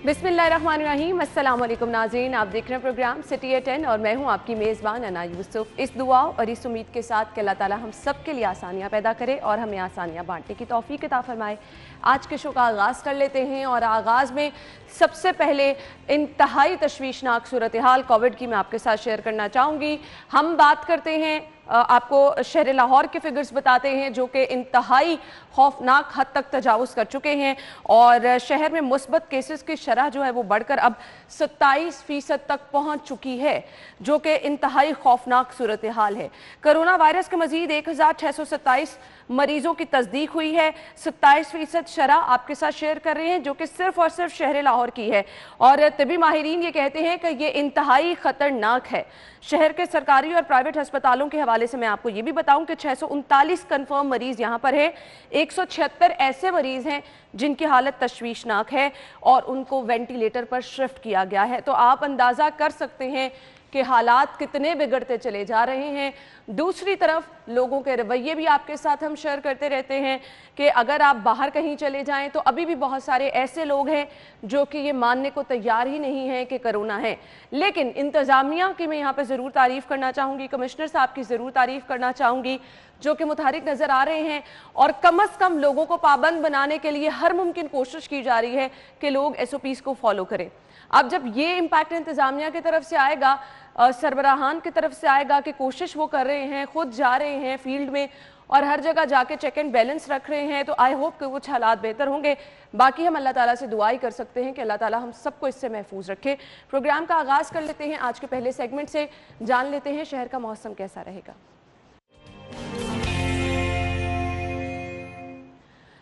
बिस्मिल्लाहिर्रहमानिर्रहीम, अस्सलाम वालेकुम नाज़रीन। आप देख रहे हैं प्रोग्राम सिटी एट 10 और मैं हूं आपकी मेज़बान अना यूसुफ। इस दुआ और इस उम्मीद के साथ कि अल्लाह ताला हम सब के लिए आसानियां पैदा करे और हमें आसानियां बांटने की तौफीक अता फरमाए। आज के शो का आगाज़ कर लेते हैं और आगाज़ में सबसे पहले इंतहाई तशवीशनाक सूरत हाल कोविड की मैं आपके साथ शेयर करना चाहूँगी। हम बात करते हैं, आपको शहर लाहौर के फिगर्स बताते हैं जो कि इंतहाई खौफनाक हद तक तजावुज़ कर चुके हैं और शहर में मुस्बत केसेस की शरह जो है वो बढ़कर अब 27% तक पहुंच चुकी है, जो कि इंतहाई खौफनाक सूरत हाल है। कोरोना वायरस के मजीद 1627 मरीजों की तस्दीक हुई है। 27% शरह आपके साथ शेयर कर रहे हैं जो कि सिर्फ और सिर्फ शहर लाहौर की है और तबी माहिरीन ये कहते हैं कि ये इंतहाई ख़तरनाक है। शहर के सरकारी और प्राइवेट अस्पतालों के हवाले से मैं आपको ये भी बताऊं कि 639 कन्फर्म मरीज यहाँ पर है। 176 ऐसे मरीज हैं जिनकी हालत तशवीशनाक है और उनको वेंटिलेटर पर शिफ्ट किया गया है। तो आप अंदाज़ा कर सकते हैं कि हालात कितने बिगड़ते चले जा रहे हैं। दूसरी तरफ लोगों के रवैये भी आपके साथ हम शेयर करते रहते हैं कि अगर आप बाहर कहीं चले जाएं तो अभी भी बहुत सारे ऐसे लोग हैं जो कि ये मानने को तैयार ही नहीं है कि कोरोना है। लेकिन इंतज़ामिया की मैं यहाँ पर ज़रूर तारीफ़ करना चाहूँगी, कमिश्नर साहब की ज़रूर तारीफ़ करना चाहूँगी जो कि मुतहरिक नज़र आ रहे हैं और कम अज़ कम लोगों को पाबंद बनाने के लिए हर मुमकिन कोशिश की जा रही है कि लोग SOPs को फॉलो करें। अब जब ये इम्पैक्ट इंतज़ामिया की तरफ से आएगा, सरबराहान की तरफ से आएगा कि कोशिश वो कर रहे हैं, खुद जा रहे हैं फील्ड में और हर जगह जाके चेक एंड बैलेंस रख रहे हैं, तो आई होप कि कुछ हालात बेहतर होंगे। बाकी हम अल्लाह ताला से दुआ ही कर सकते हैं कि अल्लाह ताला हम सबको इससे महफूज रखे। प्रोग्राम का आगाज़ कर लेते हैं आज के पहले सेगमेंट से। जान लेते हैं शहर का मौसम कैसा रहेगा।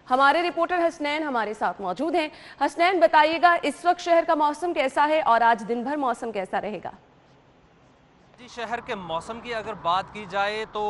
हमारे रिपोर्टर हसनैन हमारे साथ मौजूद हैं। हसनैन, बताइएगा इस वक्त शहर का मौसम कैसा है और आज दिन भर मौसम कैसा रहेगा? जी, शहर के मौसम की अगर बात की जाए तो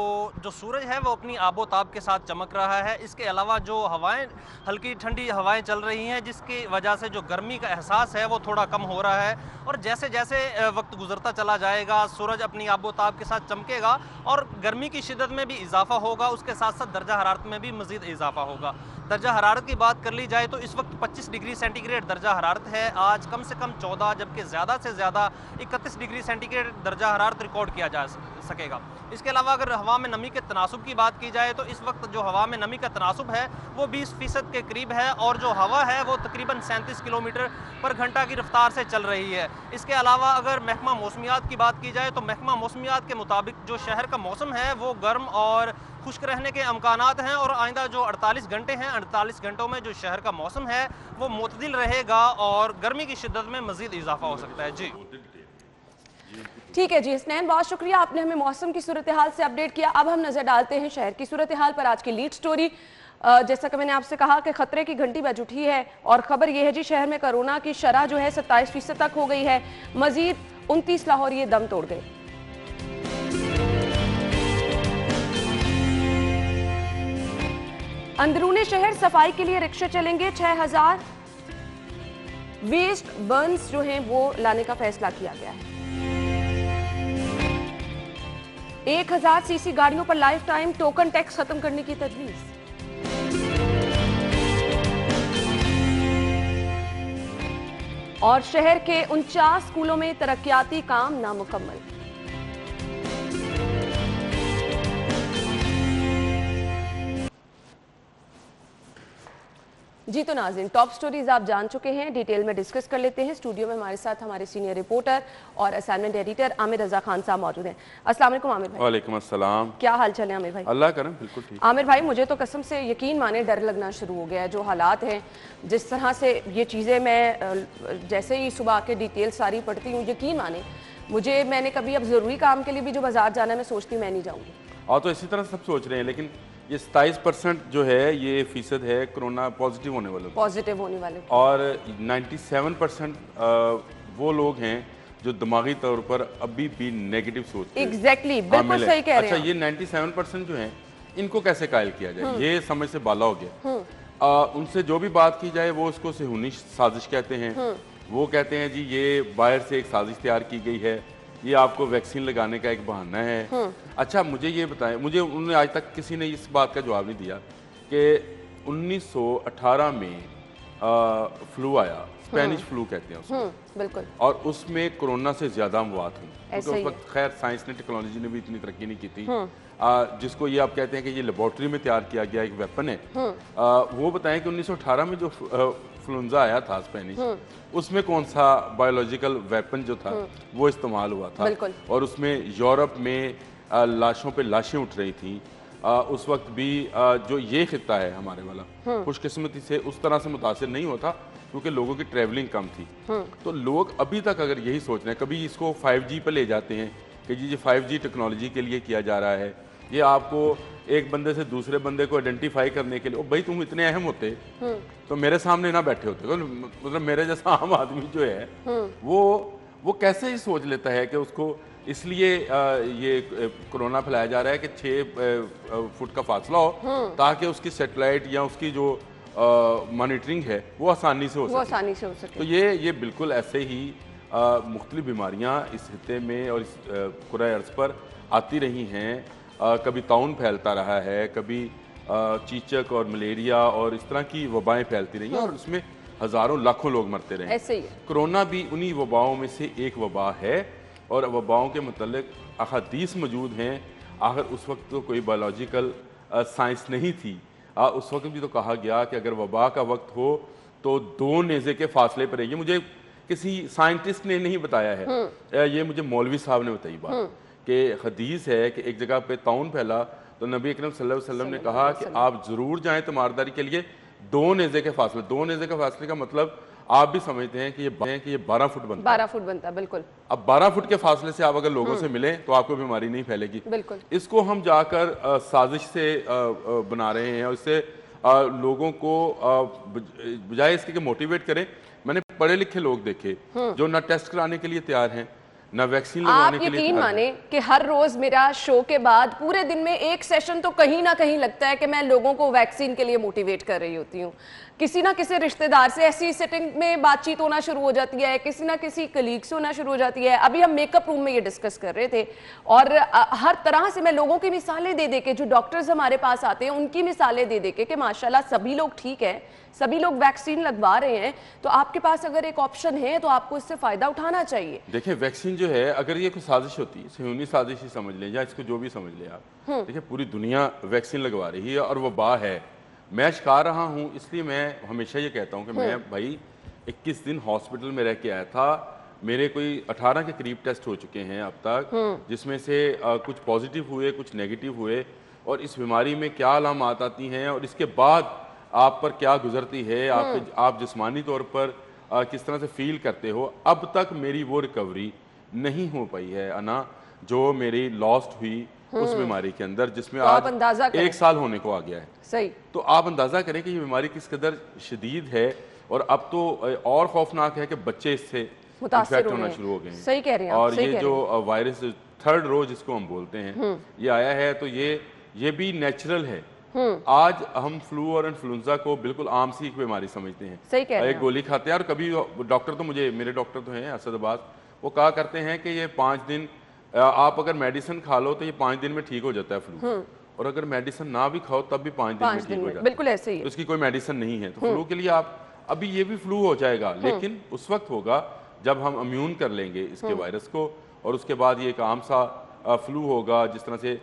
जो सूरज है वो अपनी आबोताब के साथ चमक रहा है। इसके अलावा जो हवाएं, हल्की ठंडी हवाएं चल रही हैं जिसकी वजह से जो गर्मी का एहसास है वो थोड़ा कम हो रहा है और जैसे जैसे वक्त गुजरता चला जाएगा सूरज अपनी आबोताब के साथ चमकेगा और गर्मी की शिद्दत में भी इजाफा होगा, उसके साथ साथ दर्जा हरारत में भी मज़ीद इजाफा होगा। दर्जा हरारत की बात कर ली जाए तो इस वक्त 25 डिग्री सेंटीग्रेड दर्जा हरारत है, आज कम से कम 14 जबकि ज़्यादा से ज़्यादा 31 डिग्री सेंटीग्रेड दर्जा हरारत रिकॉर्ड किया जा सकेगा। इसके अलावा अगर हवा में नमी के तनासुब की बात की जाए तो इस वक्त जो हवा में नमी का तनासुब है वो 20% के करीब है और जो हवा है वो तकरीबन 37 किलोमीटर पर घंटा की रफ्तार से चल रही है। इसके अलावा अगर महकमा मौसमियात की बात की जाए तो महकमा मौसमियात के मुताबिक जो शहर का मौसम है वो गर्म और खुश्क रहने के अमकानात हैं और आइंदा जो 48 घंटे हैं 48 घंटों में जो शहर का मौसम है वो मुतदिल रहेगा और गर्मी की शिद्दत में मज़ीद इजाफा हो सकता है। जी ठीक है जी हसनैन, बहुत शुक्रिया, आपने हमें मौसम की सूरत हाल से अपडेट किया। अब हम नजर डालते हैं शहर की सूरत हाल पर। आज की लीड स्टोरी, जैसा कि मैंने आपसे कहा कि खतरे की घंटी बज उठी है और खबर यह है जी शहर में कोरोना की शरह जो है 27% तक हो गई है। मजीद 29 लाहौरिये दम तोड़ गए। अंदरूनी शहर सफाई के लिए रिक्शे चलेंगे। 6000 वेस्ट बर्न्स जो हैं वो लाने का फैसला किया गया है। 1000 सीसी गाड़ियों पर लाइफ टाइम टोकन टैक्स खत्म करने की तजवीज। और शहर के 49 स्कूलों में तरक्याती काम नामुकम्मल। जी तो नाज़रीन, टॉप स्टोरीज आप जान चुके हैं, डिटेल में डिस्कस कर लेते हैं। स्टूडियो में हमारे साथ हमारे सीनियर रिपोर्टर और असाइनमेंट एडिटर आमिर रजा खान साहब मौजूद हैं। अस्सलाम वालेकुम आमिर भाई। वालेकुम अस्सलाम। क्या हाल चाल है आमिर भाई? अल्लाह करम बिल्कुल ठीक। आमिर भाई, मुझे तो कसम से यकीन माने डर लगना शुरू हो गया है। जो हालात हैं, जिस तरह से ये चीज़ें, मैं जैसे ही सुबह आके डिटेल सारी पढ़ती हूँ, यकीन माने मैंने कभी अब ज़रूरी काम के लिए भी जो बाजार जाना है मैं सोचती मैं नहीं जाऊँगी। और तो इसी तरह सब सोच रहे हैं, लेकिन ये 27% जो है ये फीसद है कोरोना पॉजिटिव होने वाले और 97% वो लोग हैं जो दिमागी तौर पर अभी भी नेगेटिव सोचते हैं। एग्जैक्टली, बिल्कुल सही कह रहे हैं। अच्छा, ये 97% जो है इनको कैसे कायल किया जाए, ये समझ से बाला हो गया। उनसे जो भी बात की जाए वो उसको सेहूनी साजिश कहते हैं। वो कहते हैं जी ये बाहर से एक साजिश तैयार की गई है, ये आपको वैक्सीन लगाने का एक बहाना है। अच्छा, मुझे ये बताएं, मुझे उन्होंने आज तक किसी ने इस बात का जवाब नहीं दिया कि 1918 में फ्लू आया स्पेनिश फ्लू कहते हैं उसको, बिल्कुल। और उसमें कोरोना से ज्यादा मौत हुई, क्योंकि ऐसे ही उस वक्त खैर साइंस ने, टेक्नोलॉजी ने भी इतनी तरक्की नहीं की थी। जिसको ये आप कहते हैं कि ये लेबोरेटरी में तैयार किया गया एक वेपन है। वो बताएं कि 1918 में जो फ्लूंजा आया था स्पेनिश, उसमें कौन सा बायोलॉजिकल वेपन जो था वो इस्तेमाल हुआ था, और उसमें यूरोप में लाशों पे लाशें उठ रही थी। उस वक्त भी जो ये खित्ता है हमारे वाला, खुशकिस्मती से उस तरह से मुतासिर नहीं होता, क्योंकि लोगों की ट्रैवलिंग कम थी। तो लोग अभी तक अगर यही सोच रहे हैं, कभी इसको 5G पे ले जाते हैं कि जी 5G टेक्नोलॉजी के लिए किया जा रहा है, ये आपको एक बंदे से दूसरे बंदे को आइडेंटिफाई करने के लिए। ओ भाई, तुम इतने अहम होते तो मेरे सामने ना बैठे होते। मतलब मेरे जैसा आम आदमी जो है वो कैसे ही सोच लेता है कि उसको इसलिए ये कोरोना फैलाया जा रहा है कि 6 फुट का फासला हो, ताकि उसकी सैटेलाइट या उसकी जो मॉनिटरिंग है वो आसानी से हो सके। तो ये बिल्कुल ऐसे ही मुख्तलिफ बीमारियां इस हिस्से में और इस कुराए अर्ज़ पर आती रही हैं। कभी ताउन फैलता रहा है, कभी चीचक और मलेरिया और इस तरह की वबाएं फैलती रही हैं, और उसमें हज़ारों लाखों लोग मरते रहे। ऐसे ही कोरोना भी उन्हीं वबाओं में से एक वबा है, और वबाओं के मुतल्लिक अहादीस मौजूद हैं। आखिर उस वक्त तो कोई बायोलॉजिकल साइंस नहीं थी। उस वक्त भी तो कहा गया कि अगर वबा का वक्त हो तो 2 नेज़े के फासले पर रहिए। मुझे किसी साइंटिस्ट ने नहीं बताया है, ये मुझे मौलवी साहब ने बताई बात, कि हदीस है कि एक जगह पे ताउन फैला तो नबी अकरम सल्लल्लाहु अलैहि वसल्लम ने कहा कि आप ज़रूर जाएं तीमारदारी के लिए 2 नेज़े के फासले। 2 नेज़े के फासले का मतलब आप भी समझते हैं कि ये 12 फुट बनता है। 12 फुट बनता है, बिल्कुल। अब 12 फुट के फासले से आप अगर लोगों से मिलें तो आपको बीमारी नहीं फैलेगी। बिल्कुल। इसको हम जाकर साजिश से बना रहे हैं, और इससे लोगों को बजाय इसके मोटिवेट करें। मैंने पढ़े लिखे लोग देखे जो ना टेस्ट कराने के लिए तैयार हैं, ना वैक्सीन लगवाने के लिए। आप यकीन माने कि हर रोज मेरा शो के बाद पूरे दिन में एक सेशन तो कहीं ना कहीं लगता है कि मैं लोगों को वैक्सीन के लिए मोटिवेट कर रही होती हूँ। किसी ना किसी रिश्तेदार से ऐसी सेटिंग में बातचीत होना शुरू हो जाती है, किसी ना किसी कलीग से होना शुरू हो जाती है। अभी हम मेकअप रूम में ये डिस्कस कर रहे थे, और हर तरह से मैं लोगों की मिसालें दे दे के, जो डॉक्टर्स हमारे पास आते हैं उनकी मिसालें दे दे के कि माशाल्लाह सभी लोग ठीक है, सभी लोग वैक्सीन लगवा रहे हैं। तो आपके पास अगर एक ऑप्शन है तो आपको इससे फायदा उठाना चाहिए। देखिए, वैक्सीन जो है, अगर ये कोई साजिश होती, सहूनी साजिश ही समझ लें या इसको जो भी समझ लें आप, देखिए पूरी दुनिया वैक्सीन लगवा रही है और वबा है। मैं शिकार रहा हूँ, इसलिए मैं हमेशा ये कहता हूँ कि मैं भाई 21 दिन हॉस्पिटल में रह के आया था। मेरे कोई 18 के करीब टेस्ट हो चुके हैं अब तक, जिसमें से कुछ पॉजिटिव हुए, कुछ नेगेटिव हुए, और इस बीमारी में क्या अलामात आती हैं और इसके बाद आप पर क्या गुजरती है, आप जिस्मानी तौर पर किस तरह से फील करते हो। अब तक मेरी वो रिकवरी नहीं हो पाई है अना, जो मेरी लॉस्ट हुई उस बीमारी के अंदर, जिसमें तो आज 1 साल होने को आ गया है। सही। तो आप अंदाजा करें कि ये बीमारी किस कदर शदीद है, और अब तो और खौफनाक है कि बच्चे इससे इन्फेक्ट होना शुरू हो गए हैं। सही कह रहे हैं आप, और सही ये कह जो वायरस 3rd रो जिसको हम बोलते हैं, ये आया है, तो ये भी नेचुरल है। आज हम फ्लू और इन्फ्लुएंजा को बिल्कुल आम सी एक बीमारी समझते हैं। सही कह रहे हैं। एक गोली खाते हैं, और कभी डॉक्टर तो मेरे डॉक्टर तो हैं असदाबाद, वो कहा करते हैं कि ये 5 दिन आप अगर मेडिसिन खा लो तो ये 5 दिन में ठीक हो जाता है फ्लू, और अगर मेडिसिन ना भी खाओ तब भी 5 दिन में ठीक हो जाता है। बिल्कुल ऐसे ही है। तो इसकी कोई मेडिसिन नहीं है। तो फ्लू के लिए आप अभी ये भी फ्लू हो जाएगा, लेकिन उस वक्त होगा जब हम इम्यून कर लेंगे इसके वायरस को, और उसके बाद ये एक आम सा फ्लू होगा। जिस तरह से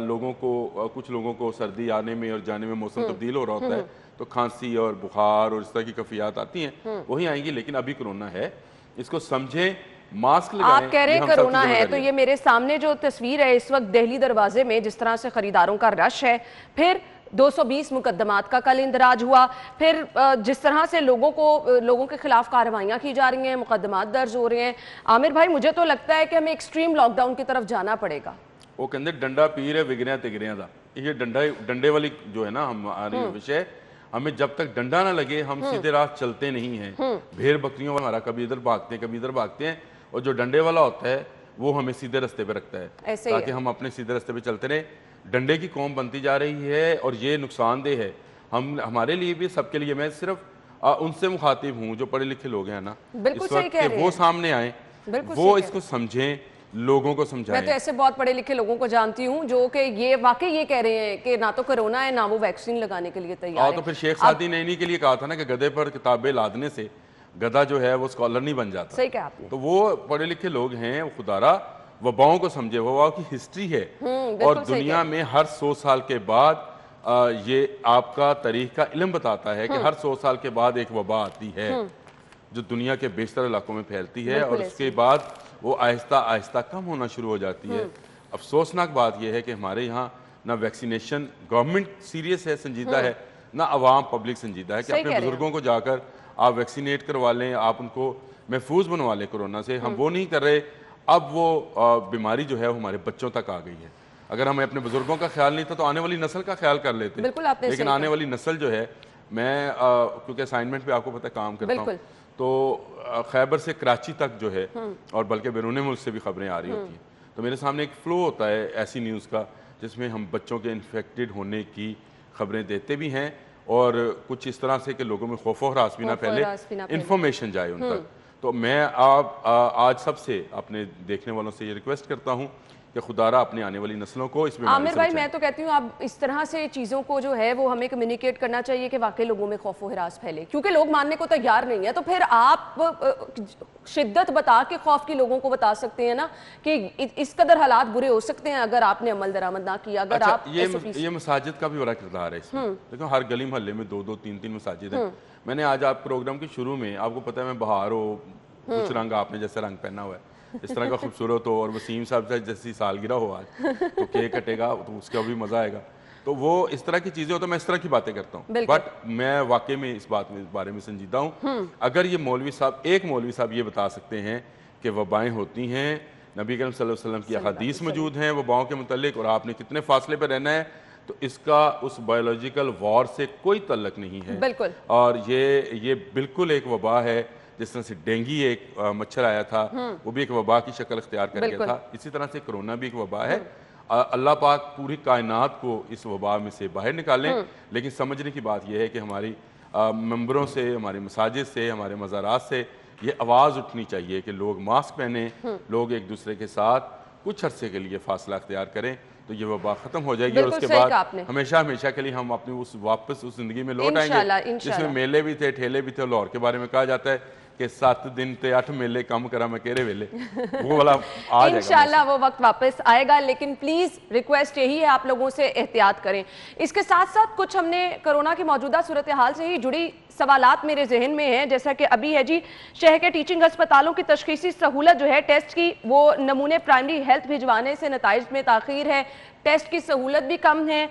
लोगों को, कुछ लोगों को सर्दी आने में और जाने में मौसम तब्दील हो रहा होता है, तो खांसी और बुखार और इस तरह की कफियात आती हैं, वही आएंगी। लेकिन अभी कोरोना है, इसको समझें, मास्क लगाएं। आप कह रहे हैं कोरोना है, तो ये मेरे सामने जो तस्वीर है इस वक्त दिल्ली दरवाजे में जिस तरह से खरीदारों का रश है, फिर 220 मुकदमात का कल इंदराज हुआ, फिर जिस तरह से लोगों के खिलाफ कार्रवाइयां की जा रही हैं, मुकदमात दर्ज हो रहे हैं। आमिर भाई, मुझे तो लगता है कि हमें एक्सट्रीम लॉकडाउन की तरफ जाना पड़ेगा। वो कहते डंडा पीर है विगरिया तिगरिया का, ये डंडे वाली जो है ना हमारी विषय, हमें जब तक डंडा ना लगे हम सीधे राह चलते नहीं हैं। भेड़ बकरियों वाला हमारा कभी इधर भागते हैं, कभी इधर भागते हैं, और जो डंडे वाला होता है वो हमें सीधे रास्ते पे रखता है, ताकि हम अपने सीधे रास्ते पे चलते रहे। डंडे की कौम बनती जा रही है, और ये नुकसानदेह है हमारे लिए भी, सबके लिए। मैं सिर्फ उनसे मुखातिब हूँ जो पढ़े लिखे लोग हैं ना इस वक्त, कि वो सामने आए, वो इसको समझें, लोगों को समझाएं। मैं तो ऐसे बहुत पढ़े लिखे लोगों को जानती हूँ जो कि ये वाकई ये कह रहे हैं कि ना तो कोरोना है, ना वो वैक्सीन लगाने के लिए तैयार है। तो फिर शेख सादी ने इन्हीं के लिए कहा था ना कि गधे पर किताबें लादने से गधा जो है वो स्कॉलर नहीं बन जाता। सही कहा आपने। तो वो पढ़े लिखे लोग हैं, वो खुदारा वबाओं को समझे, वबाओं की हिस्ट्री है और दुनिया में हर 100 साल के बाद ये आपका तारीख का इल्म बताता है कि हर 100 साल के बाद एक वबा आती है जो दुनिया के बेशतर इलाकों में फैलती है और उसके बाद वो आहिस्ता आहिस्ता कम होना शुरू हो जाती है। अफसोसनाक बात यह है कि हमारे यहाँ ना वैक्सीनेशन गवर्नमेंट सीरियस है, संजीदा है, ना अवाम पब्लिक संजीदा है कि अपने बुजुर्गों को जाकर आप वैक्सीनेट करवा लें, आप उनको महफूज बनवा लें कोरोना से। हम वो नहीं कर रहे। अब वो बीमारी जो है वो हमारे बच्चों तक आ गई है। अगर हमें अपने बुजुर्गों का ख्याल नहीं था तो आने वाली नस्ल का ख्याल कर लेते। लेकिन आने वाली नस्ल जो है, मैं क्योंकि असाइनमेंट पे आपको पता है काम करता हूँ, तो खैबर से कराची तक जो है और बल्कि बैरून मुल्क से भी खबरें आ रही होती हैं, तो मेरे सामने एक फ्लो होता है ऐसी न्यूज़ का जिसमें हम बच्चों के इन्फेक्टेड होने की खबरें देते भी हैं और कुछ इस तरह से कि लोगों में खौफ और हरास भी ना पहले इंफॉर्मेशन जाए उन तक। तो मैं आज सबसे अपने देखने वालों से ये रिक्वेस्ट करता हूँ कि खुदारा अपने आने वाली नस्लों को इसमें। आमिर भाई, मैं तो कहती हूँ अब इस तरह से चीज़ों को जो है वो हमें कम्युनिकेट करना चाहिए कि वाकई लोगों में खौफ व हिरास फैले, क्योंकि लोग मानने को तैयार नहीं है। तो फिर आप शिद्दत बता के खौफ की लोगों को बता सकते हैं ना कि इस कदर हालात बुरे हो सकते हैं अगर आपने अमल दरामद ना किया। अगर आप ये मसाजिद का भी बड़ा किरदार है इसमें। देखो हर गली मोहल्ले में 2-2, 3-3 मसाजिद है। मैंने आज आप प्रोग्राम के शुरू में आपको पता है मैं बहार हो कुछ रंग आपने जैसे रंग पहना हुआ है इस तरह का खूबसूरत हो और वसीम साहब जैसी सालगिरह हो आज तो केक कटेगा तो उसका भी मजा आएगा। तो वो इस तरह की चीजें हो तो मैं इस तरह की बातें करता हूँ, बट मैं वाकई में इस बारे में संजीदा हूँ। अगर ये मौलवी साहब, एक मौलवी साहब ये बता सकते हैं कि वबाएं होती हैं, नबी करीम सल्लल्लाहु अलैहि वसल्लम की हदीस मौजूद हैं वबाओं के मुतल्लिक और आपने कितने फासले पर रहना है, तो इसका उस बायोलॉजिकल वॉर से कोई तल्लक नहीं है। बिल्कुल। और ये बिल्कुल एक वबा है। जिस तरह से डेंगी एक मच्छर आया था वो भी एक वबा की शक्ल इख्तियार कर गया था, इसी तरह से कोरोना भी एक वबा है। अल्लाह पाक पूरी कायनात को इस वबा में से बाहर निकालें। लेकिन समझने की बात यह है कि हमारी मेंबरों से, हमारे मसाजिद से, हमारे मज़ारात से ये आवाज़ उठनी चाहिए कि लोग मास्क पहने, लोग एक दूसरे के साथ कुछ अरसे के लिए फासला इख्तियार करें, तो ये वबा खत्म हो जाएगी और उसके बाद हमेशा हमेशा के लिए हम अपनी वापस उस जिंदगी में लौट आएंगे जिसमें मेले भी थे, ठेले भी थे। लाहौर के बारे में कहा जाता है कि 7 दिन ते 8 मेले कम करा मैं केरे वेले, वो वाला आ जाएगा। इंशाल्लाह वो वक्त वापस आएगा। लेकिन प्लीज रिक्वेस्ट यही है आप लोगों से एहतियात करें। इसके साथ साथ कुछ हमने कोरोना की मौजूदा सूरत हाल से ही जुड़ी सवालात मेरे जहन में हैं, जैसा कि अभी है जी शहर के टीचिंग अस्पतालों की तशखीसी सहूलत जो है टेस्ट की, वो नमूने प्राइमरी हेल्थ भिजवाने से नताइज में ताखीर है, टेस्ट की सहूलत भी कम है।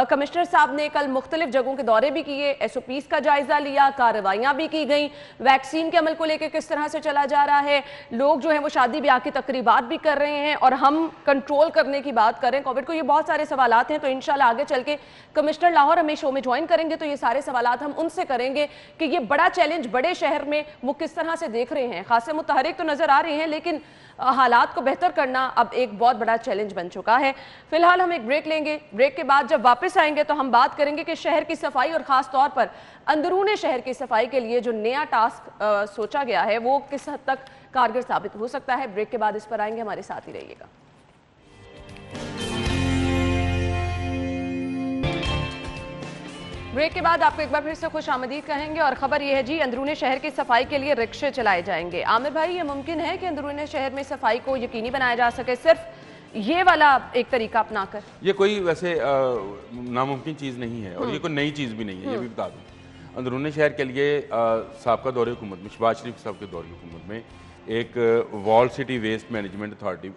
कमिश्नर साहब ने कल मुख्तलिफ जगहों के दौरे भी किए, SOPs का जायजा लिया, कार्रवाइयाँ भी की गई, वैक्सीन के अमल को लेकर किस तरह से चला जा रहा है, लोग जो है वो शादी ब्याह की तकरीबात भी कर रहे हैं और हम कंट्रोल करने की बात कर रहे हैं कोविड को। ये बहुत सारे सवालात हैं, तो इंशाल्लाह आगे चल के कमिश्नर लाहौर हमें शो में ज्वाइन करेंगे तो ये सारे सवालात हम उनसे करेंगे कि ये बड़ा चैलेंज बड़े शहर में वो किस तरह से देख रहे हैं। खासे मुतहरिक तो नजर आ रहे हैं लेकिन हालात को बेहतर करना अब एक बहुत बड़ा चैलेंज बन चुका है। फिलहाल हम एक ब्रेक लेंगे, ब्रेक के बाद जब वापस आएंगे तो हम बात करेंगे कि शहर की सफाई और खास तौर पर अंदरूनी शहर की सफाई के लिए जो नया टास्क सोचा गया है वो किस हद तक कारगर साबित हो सकता है। ब्रेक के बाद इस पर आएंगे, हमारे साथ ही रहिएगा। ब्रेक के बाद आपको एक बार फिर से खुश आमदीद कहेंगे और खबर यह है जी अंदरूनी शहर की सफाई के लिए रिक्शे चलाए जाएंगे। आमिर भाई, ये मुमकिन है कि अंदरूनी शहर में सफाई को यकीनी बनाया जा सके सिर्फ ये वाला एक तरीका अपनाकर? ये कोई वैसे नामुमकिन चीज़ नहीं है और ये कोई नई चीज़ भी नहीं है, ये भी बता दूँ। अंदरूनी शहर के लिए साबका दौरे हुकूमत में, शहबाज शरीफ साहब के दौरे हुकूमत में एक wall city waste management authority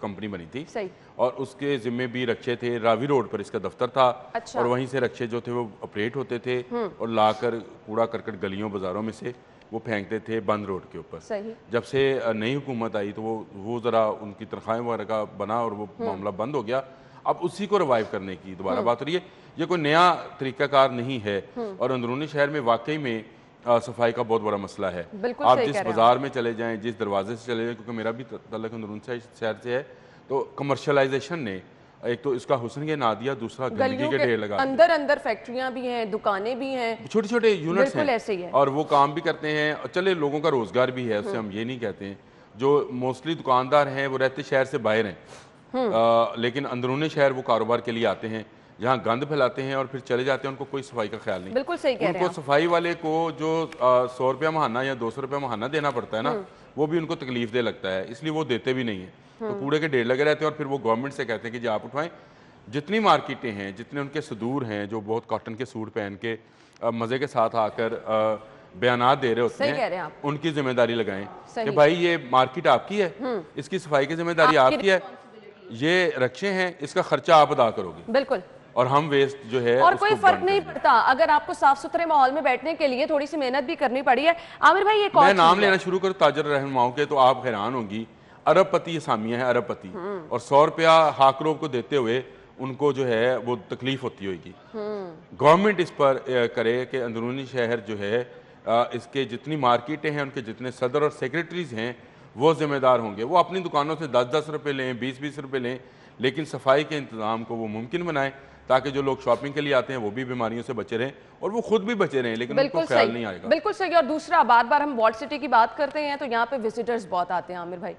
company बनी थी। सही। और उसके जिम्मे भी रक्षे थे, रावी रोड पर इसका दफ्तर था। अच्छा। और वहीं से रक्षे जो थे वो ऑपरेट होते थे और लाकर कूड़ा करकट गलियों बाजारों में से वो फेंकते थे बंद रोड के ऊपर। जब से नई हुकूमत आई तो वो ज़रा उनकी तनख्वाहें वगैरह का बना और वो मामला बंद हो गया। अब उसी को रिवाइव करने की दोबारा बात हो रही है। ये कोई नया तरीकाकार नहीं है और अंदरूनी शहर में वाकई में सफाई का बहुत बड़ा मसला है। आप जिस बाजार में चले जाएं, जिस दरवाजे से चले जाएं, क्योंकि मेरा भी तल्लुक अंदरूनी शहर से है, तो कमर्शलाइजेशन ने एक तो इसका हुस्न के ना दिया, दूसरा गंदगी के ढेर लगा। अंदर फैक्ट्रियां भी हैं, दुकानें भी हैं, छोटे छोटे यूनिट्स हैं, ऐसे ही है। और वो काम भी करते हैं। चले लोगों का रोजगार भी है, उससे हम ये नहीं कहते हैं। जो मोस्टली दुकानदार हैं वो रहते शहर से बाहर हैं, लेकिन अंदरूनी शहर वो कारोबार के लिए आते हैं। यहाँ गंद फैलाते हैं और फिर चले जाते हैं, उनको कोई सफाई का ख्याल नहीं। बिल्कुल सही कह रहे हैं उनको सफाई वाले को जो 100 रुपया महाना या 200 रुपया महाना देना पड़ता है ना, वो भी उनको तकलीफ दे लगता है, इसलिए वो देते भी नहीं है। तो कूड़े के ढेर लगे रहते हैं और फिर वो गवर्नमेंट से कहते हैं कि जी आप उठवाएं। जितनी मार्केटें हैं, जितने उनके सदूर हैं जो बहुत कॉटन के सूट पहन के मज़े के साथ आकर बयानात दे रहे होते हैं, उनकी जिम्मेदारी लगाएं कि भाई ये मार्केट आपकी है, इसकी सफाई की जिम्मेदारी आपकी है, ये रक्षे हैं, इसका खर्चा आप अदा करोगे। बिल्कुल। और हम वेस्ट जो है और कोई फर्क नहीं पड़ता अगर आपको साफ सुथरे माहौल में बैठने के लिए थोड़ी सी मेहनत भी करनी पड़ी है। आमिर भाई, एक मैं नाम लेना शुरू करूँ ताजर रहनुमाओं के तो आप हैरान होंगी। अरबपति सामिया है, अरबपति, और 100 रुपया हाकरोब को देते हुए उनको जो है वो तकलीफ होती होगी। गवर्नमेंट इस पर करे कि अंदरूनी शहर जो है इसके जितनी मार्केटें हैं, उनके जितने सदर और सेक्रेटरीज हैं वो जिम्मेदार होंगे। वो अपनी दुकानों से 10-10 रुपये लें, 20-20 रुपये लें, लेकिन सफाई के इंतजाम को वो मुमकिन बनाएं ताकि जो लोग शॉपिंग के लिए आते हैं वो भी बीमारियों से बचे रहें और वो खुद भी बचे रहें, लेकिन उनको ख्याल नहीं आएगा। बिल्कुल सही। और दूसरा, बार बार हम वॉल्ट सिटी की बात करते हैं तो यहाँ पे विजिटर्स बहुत आते हैं आमिर भाई,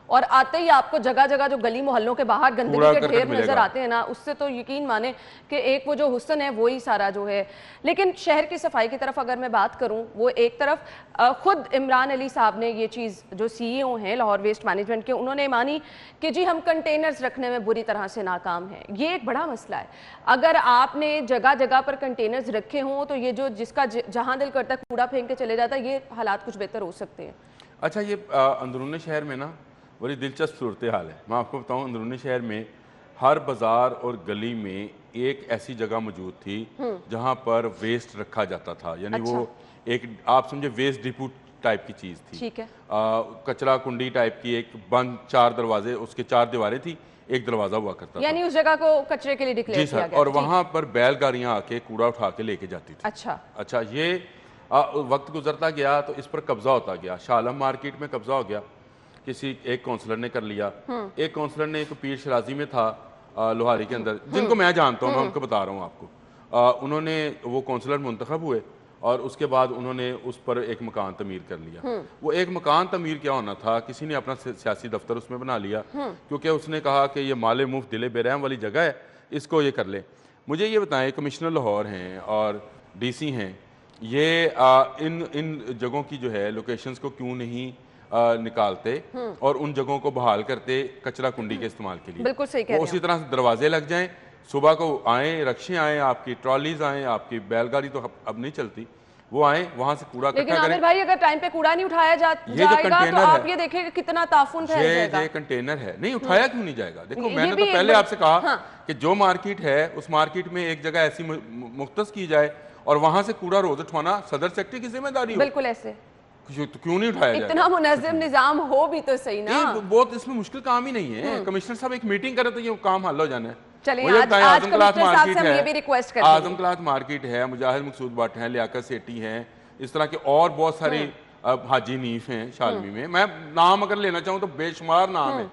और आते ही आपको जगह जगह जो गली मोहल्लों के बाहर गंदगी के ढेर नजर आते हैं ना, उससे तो यकीन माने कि एक वो जो हुस्न है वही सारा जो है। लेकिन शहर की सफाई की तरफ अगर मैं बात करूं, वो एक तरफ खुद इमरान अली साहब ने ये चीज़, जो CEO हैं लाहौर वेस्ट मैनेजमेंट के, उन्होंने मानी कि जी हम कंटेनर्स रखने में बुरी तरह से नाकाम हैं। ये एक बड़ा मसला है। अगर आपने जगह जगह पर कंटेनर्स रखे हों तो ये जो जिसका जहाँ दिल करता है कूड़ा फेंक के चले जाता है, ये हालात कुछ बेहतर हो सकते हैं। अच्छा, ये अंदरूनी शहर में ना बड़ी दिलचस्प सूरत हाल है। मैं आपको बताऊं, अंदरूनी शहर में हर बाजार और गली में एक ऐसी जगह मौजूद थी जहां पर वेस्ट रखा जाता था, यानी अच्छा। वो एक आप समझे वेस्ट डिपो टाइप की चीज़ थी। ठीक है। कचरा कुंडी टाइप की, एक बंद 4 दरवाजे, उसके 4 दीवारें थी, एक दरवाजा हुआ करता था, यानी उस जगह को कचरे के लिए डिक्लेयर किया गया। और वहां पर बैलगाड़ियां आके कूड़ा उठा के लेके जाती थी। अच्छा, ये वक्त गुजरता गया तो इस पर कब्जा होता गया। शालम मार्केट में कब्जा हो गया, किसी एक काउंसलर ने कर लिया। एक काउंसलर ने, एक पीर शराजी में था लोहारी के अंदर, जिनको मैं जानता हूँ, मैं उनको बता रहा हूँ आपको। उन्होंने, वो काउंसलर मुंतखब हुए और उसके बाद उन्होंने उस पर एक मकान तमीर कर लिया। वो एक मकान तमीर क्या होना था, किसी ने अपना सियासी दफ्तर उसमें बना लिया, क्योंकि उसने कहा कि ये माले मुफ्त दिले बेरहम वाली जगह है, इसको ये कर ले। मुझे ये बताएं, कमिश्नर लाहौर हैं और DC हैं, ये इन जगहों की जो है लोकेशंस को क्यों नहीं निकालते और उन जगहों को बहाल करते कचरा कुंडी के इस्तेमाल के लिए? बिल्कुल सही कह रहे हैं। उसी तरह से दरवाजे लग जाएं, सुबह को आए, रक्शे आए, आपकी ट्रॉलीज आए, आपकी बैलगाड़ी तो अब नहीं चलती, वो आए, वहां से कूड़ा इकट्ठा करें। आमिर भाई, अगर टाइम पे कूड़ा नहीं उठाया जाएगा तो आप ये देखें कि कितना ताफुन फैल जाएगा। ये कंटेनर है, नहीं उठाया क्यों नहीं जाएगा? देखो, मैंने तो पहले आपसे कहा कि जो मार्केट है उस मार्केट में एक जगह ऐसी मुख्तस की जाए और वहां से कूड़ा रोज उठवाना सदर सेक्रेटरी की जिम्मेदारी हो। बिल्कुल ऐसे तो क्यों नहीं उठाया जाए? इतना मुनज़्ज़म निजाम हो भी तो सही ना। बहुत इसमें मुश्किल काम ही नहीं है। कमिश्नर साहब एक मीटिंग करे तो ये काम हल हो जाना है। चलिए, आज कमिश्नर साहब से हम ये भी रिक्वेस्ट करते हैं। आजम क्लाथ मार्केट है, मुजाहिद मकसूद भट्ट हैं, लियाकत सेठी हैं, इस तरह के और बहुत सारे हाजी नीफ हैं शालमी में। मैं नाम अगर लेना चाहूँ तो बेशुमार नाम है।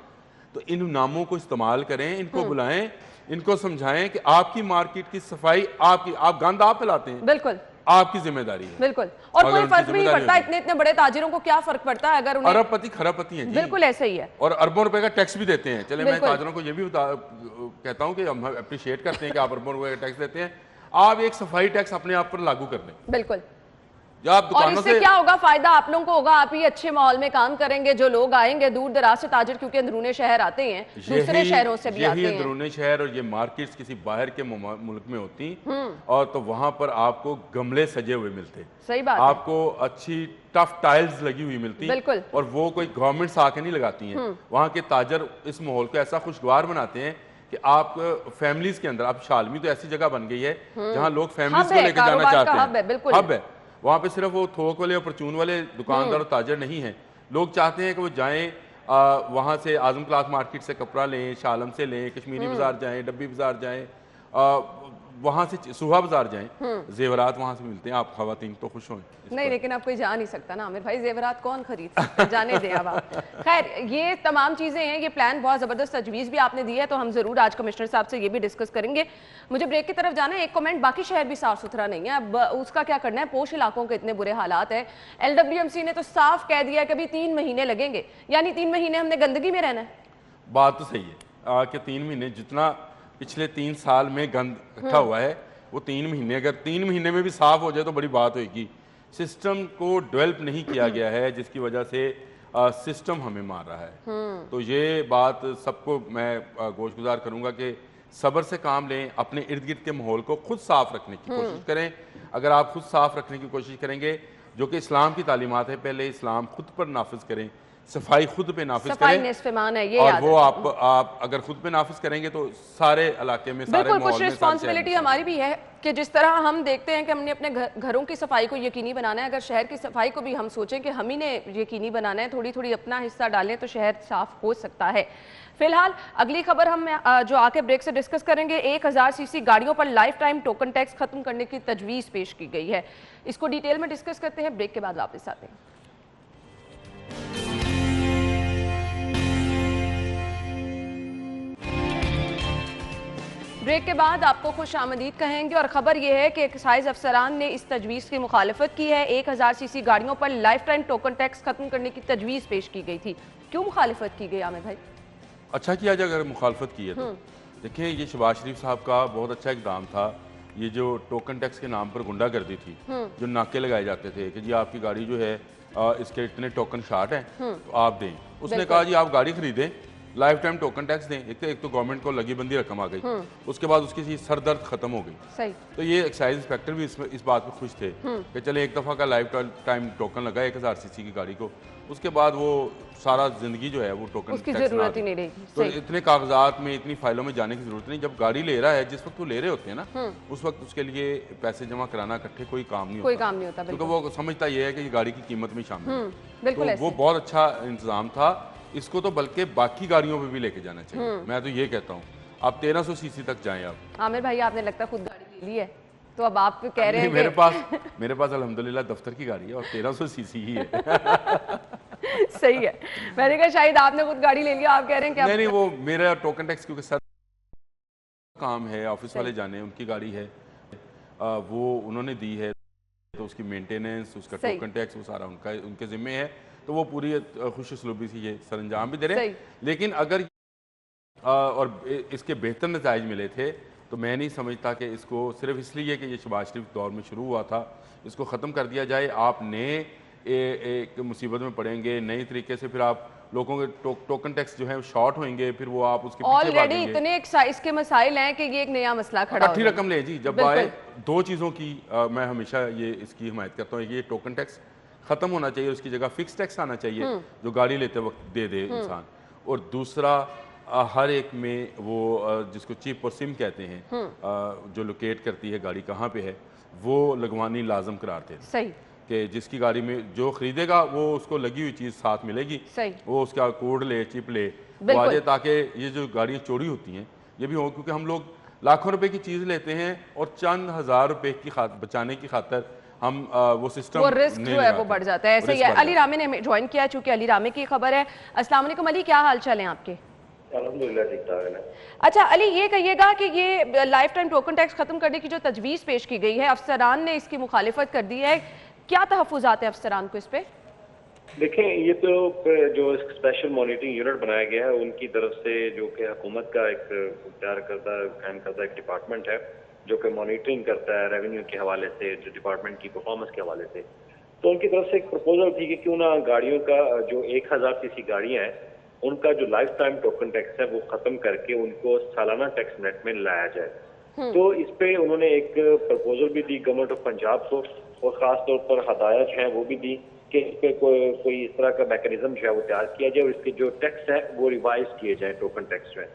तो इन नामों को इस्तेमाल करें, इनको बुलाएं, इनको समझाएं कि आपकी मार्केट की सफाई आपकी, आप गंद आप फैलाते हैं, बिल्कुल आपकी जिम्मेदारी है। बिल्कुल। और कोई फर्क नहीं पड़ता, इतने बड़े ताजिरों को क्या फर्क पड़ता है अगर उन्हें, अरबपति खरबपति हैं जी। बिल्कुल ऐसा ही है, और अरबों रुपए का टैक्स भी देते हैं। चले, मैं ताजिरों को ये भी कहता हूँ कि हम अप्रिशिएट करते हैं कि आप अरबों रुपए का टैक्स देते हैं। आप एक सफाई टैक्स अपने आप पर लागू कर दें। बिल्कुल। आप और इससे क्या होगा? फायदा आप लोगों को होगा, आप ही अच्छे माहौल में काम करेंगे। जो लोग आएंगे दूर दराज से ताजिर, क्योंकि अंदरूनी शहर आते हैं, दूसरे शहरों से भी आते हैं। अंदरूनी शहर और ये मार्केट्स किसी बाहर के मुल्क में होती और तो वहां पर आपको गमले सजे हुए मिलते, सही बात, आपको अच्छी टफ टाइल्स लगी हुई मिलती, बिल्कुल, और वो कोई गवर्नमेंट आके नहीं लगाती हैं। वहां के ताजर इस माहौल को ऐसा खुशगवार बनाते हैं कि आप फैमिलीज के अंदर, आप शालमी तो ऐसी जगह बन गई है जहाँ लोग फैमिलीज को लेकर जाना चाहते हैं, हब है। वहाँ पे सिर्फ वो थोक वाले और परचून वाले दुकानदार और ताजर नहीं हैं। लोग चाहते हैं कि वो जाएं, वहाँ से आजम क्लाथ मार्केट से कपड़ा लें, शालम से लें, कश्मीरी बाजार जाएं, डब्बी बाजार जाएं, वहाँ से सुहा बाजार जाएं, जेवरात वहाँ से मिलते हैं। आप खवातीन तो खुश हों। नहीं, लेकिन आप कोई जा नहीं सकता ना आमिर भाई, जेवरात कौन खरीद सकता है? जाने दें अब आप। खैर, ये तमाम चीज़ें हैं, ये प्लान बहुत ज़बरदस्त तजवीज़ भी आपने दी है, तो हम ज़रूर आज कमिश्नर साहब से ये भी डिस्कस करेंगे। मुझे ब्रेक की तरफ जाना है। एक कमेंट, बाकी शहर भी साफ़ सुथरा नहीं है, अब उसका क्या करना है? पोश इलाकों के इतने बुरे हालात हैं। LWMC ने तो साफ कह दिया कि अभी 3 महीने लगेंगे, यानी 3 महीने हमने गंदगी में रहना है। बात तो सही है कि 3 महीने जितना पिछले 3 साल में गंद इकट्ठा हुआ है, वो 3 महीने, अगर 3 महीने में भी साफ हो जाए तो बड़ी बात होगी। सिस्टम को डेवलप नहीं किया गया है, जिसकी वजह से सिस्टम हमें मार रहा है। तो ये बात सबको मैं गोशगुजार करूंगा कि सब्र से काम लें, अपने इर्द गिर्द के माहौल को खुद साफ रखने की कोशिश करें। अगर आप खुद साफ रखने की कोशिश करेंगे, जो कि इस्लाम की तालीमात है, पहले इस्लाम खुद पर नाफिज करें, सफाई खुद पे नाफिज करें, ये और याद वो आप अगर खुद पे नाफिज करेंगे तो सारे इलाके में, सारे बिल्कुल, माहौल कुछ में रिस्पॉन्सिबिलिटी हमारी भी है कि जिस तरह हम देखते हैं कि हमने अपने घरों की सफाई को यकीनी बनाना है, अगर शहर की सफाई को भी हम सोचें कि हम ही ने यकीनी बनाना है, थोड़ी थोड़ी अपना हिस्सा डालें तो शहर साफ हो सकता है। फिलहाल अगली खबर हम जो आके ब्रेक से डिस्कस करेंगे, 1000 सीसी गाड़ियों पर लाइफ टाइम टोकन टैक्स खत्म करने की तजवीज़ पेश की गई है। इसको डिटेल में डिस्कस करते हैं, ब्रेक के बाद वापस आते हैं। ब्रेक के बाद आपको खुश आमदीद कहेंगे और ख़बर यह है कि एक्साइज अफसरान ने इस तजवीज़ की मुखालफत की है। 1000 सीसी गाड़ियों पर लाइफ टाइम टोकन टैक्स खत्म करने की तजवीज़ पेश की गई थी। क्यों मुखालफत की गई आमिर भाई? अच्छा किया जाए अगर मुखालफत की है तो। देखिए, ये शहबाज शरीफ साहब का बहुत अच्छा इकदाम था। ये जो टोकन टैक्स के नाम पर गुंडागर्दी थी, जो नाके लगाए जाते थे कि जी आपकी गाड़ी जो है इसके इतने टोकन शार्ट हैं तो आप दें। उसने कहा जी आप गाड़ी खरीदें, लाइफ टाइम टोकन टैक्स दें। एक तो गवर्नमेंट को लगी बंदी रकम आ गई, उसके बाद उसकी सर दर्द खत्म हो गई। सही। तो ये एक्साइज इंस्पेक्टर भी इस बात पर खुश थे कि चले एक दफ़ा का लाइफ टाइम टोकन लगा 1000 सीसी की गाड़ी को, उसके बाद वो सारा जिंदगी जो है वो टोकन उसकी जरूरत ही नहीं रहेगी। तो इतने कागजात में, इतनी फाइलों में जाने की जरूरत नहीं। जब गाड़ी ले रहा है, जिस वक्त वो ले रहे होते हैं ना, उस वक्त उसके लिए पैसे जमा कराना इकट्ठे कोई काम नहीं होता, क्योंकि वो समझता ये है कि ये गाड़ी की कीमत में शामिल है। तो वो बहुत अच्छा इंतजाम था। इसको तो बल्कि बाकी गाड़ियों पे भी लेके जाना चाहिए। मैं तो ये कहता हूँ आप 1300 सीसी तक जाएं। आप आमिर भाई, आपने लगता है खुद गाड़ी ले ली है, तो अब आप कह रहे हैं मेरे पास अल्हम्दुलिल्लाह दफ्तर की गाड़ी है और 1300 सीसी ही है। सही है। मैंने कहा शायद आपने खुद गाड़ी ले लिया, आप कह रहे हैं कि नहीं, वो मेरा टोकन टैक्स क्योंकि सर काम है, ऑफिस वाले जाने, उनकी गाड़ी है, वो उन्होंने दी है, तो उसकी मेंटेनेंस, उसका टोकन टैक्स वो सारा उनके जिम्मे है। तो वो पूरी खुशउस्लूबी से ये सरंजाम भी दे रहे हैं। लेकिन अगर और इसके बेहतर नताइज मिले थे तो मैं नहीं समझता कि इसको सिर्फ इसलिए कि ये शहबाज शरीफ दौर में शुरू हुआ था इसको ख़त्म कर दिया जाए। आप नए एक मुसीबत में पड़ेंगे, नए तरीके से फिर आप लोगों के टोकन टैक्स जो है शॉर्ट होंगे, फिर वो आप उसके पीछे भागेंगे। ऑलरेडी इतने एक्साइज के मसाइल हैं कि ये एक नया मसला खड़ा है। इकट्ठी रकम ले जी, जब आए दो चीज़ों की मैं हमेशा ये इसकी हिमायत करता हूँ। ये टोकन टैक्स खत्म होना चाहिए, उसकी जगह फिक्स टैक्स आना चाहिए जो गाड़ी लेते वक्त दे दे इंसान। और दूसरा, हर एक में वो जिसको चिप और सिम कहते हैं, जो लोकेट करती है गाड़ी कहाँ पे है, वो लगवानी लाजम करार थे। सही। कि जिसकी गाड़ी में जो खरीदेगा वो उसको लगी हुई चीज़ साथ मिलेगी। सही। वो उसका कोड ले, चिप ले, वो आ जाए, ताकि ये जो गाड़ियाँ चोरी होती हैं ये भी हो। क्योंकि हम लोग लाखों रुपए की चीज़ लेते हैं और चंद हज़ार रुपए की बचाने की खातर हम वो सिस्टम, वो रिस्क जो है वो बढ़ जाता है। ऐसे ही है। अली रामे ने ज्वाइन किया, चूंकि अली रामे की खबर है। अस्सलाम वालेकुम अली, क्या हाल चाल है आपके? अच्छा अली, ये कहिएगा कि ये लाइफ टाइम टोकन टैक्स खत्म करने की जो तजवीज़ पेश की गई है, अफसरान ने इसकी मुखालिफत कर दी है, क्या तहफ़्फ़ुज़ात है अफसरान को इस पे? देखें, ये तो जो स्पेशल मॉनिटरिंग यूनिट बनाया गया है उनकी तरफ से, जो कि हुकूमत का एक तैयार करता कायम करता एक डिपार्टमेंट है जो कि मॉनिटरिंग करता है रेवेन्यू के हवाले से, जो डिपार्टमेंट की परफॉर्मेंस के हवाले से। तो उनकी तरफ से एक प्रपोजल थी कि क्यों ना गाड़ियों का जो 1000 सीसी गाड़ियां हैं उनका जो लाइफ टाइम टोकन टैक्स है वो खत्म करके उनको सालाना टैक्स नेट में लाया जाए। तो इस पे उन्होंने एक प्रपोजल भी दी गवर्नमेंट ऑफ पंजाब को, और खास तौर पर हदायत है वो भी दी कि इस पे कोई इस तरह का मैकेनिज्म जो है वो तैयार किया जाए और इसके जो टैक्स है वो रिवाइज किए जाए, टोकन टैक्स जो है।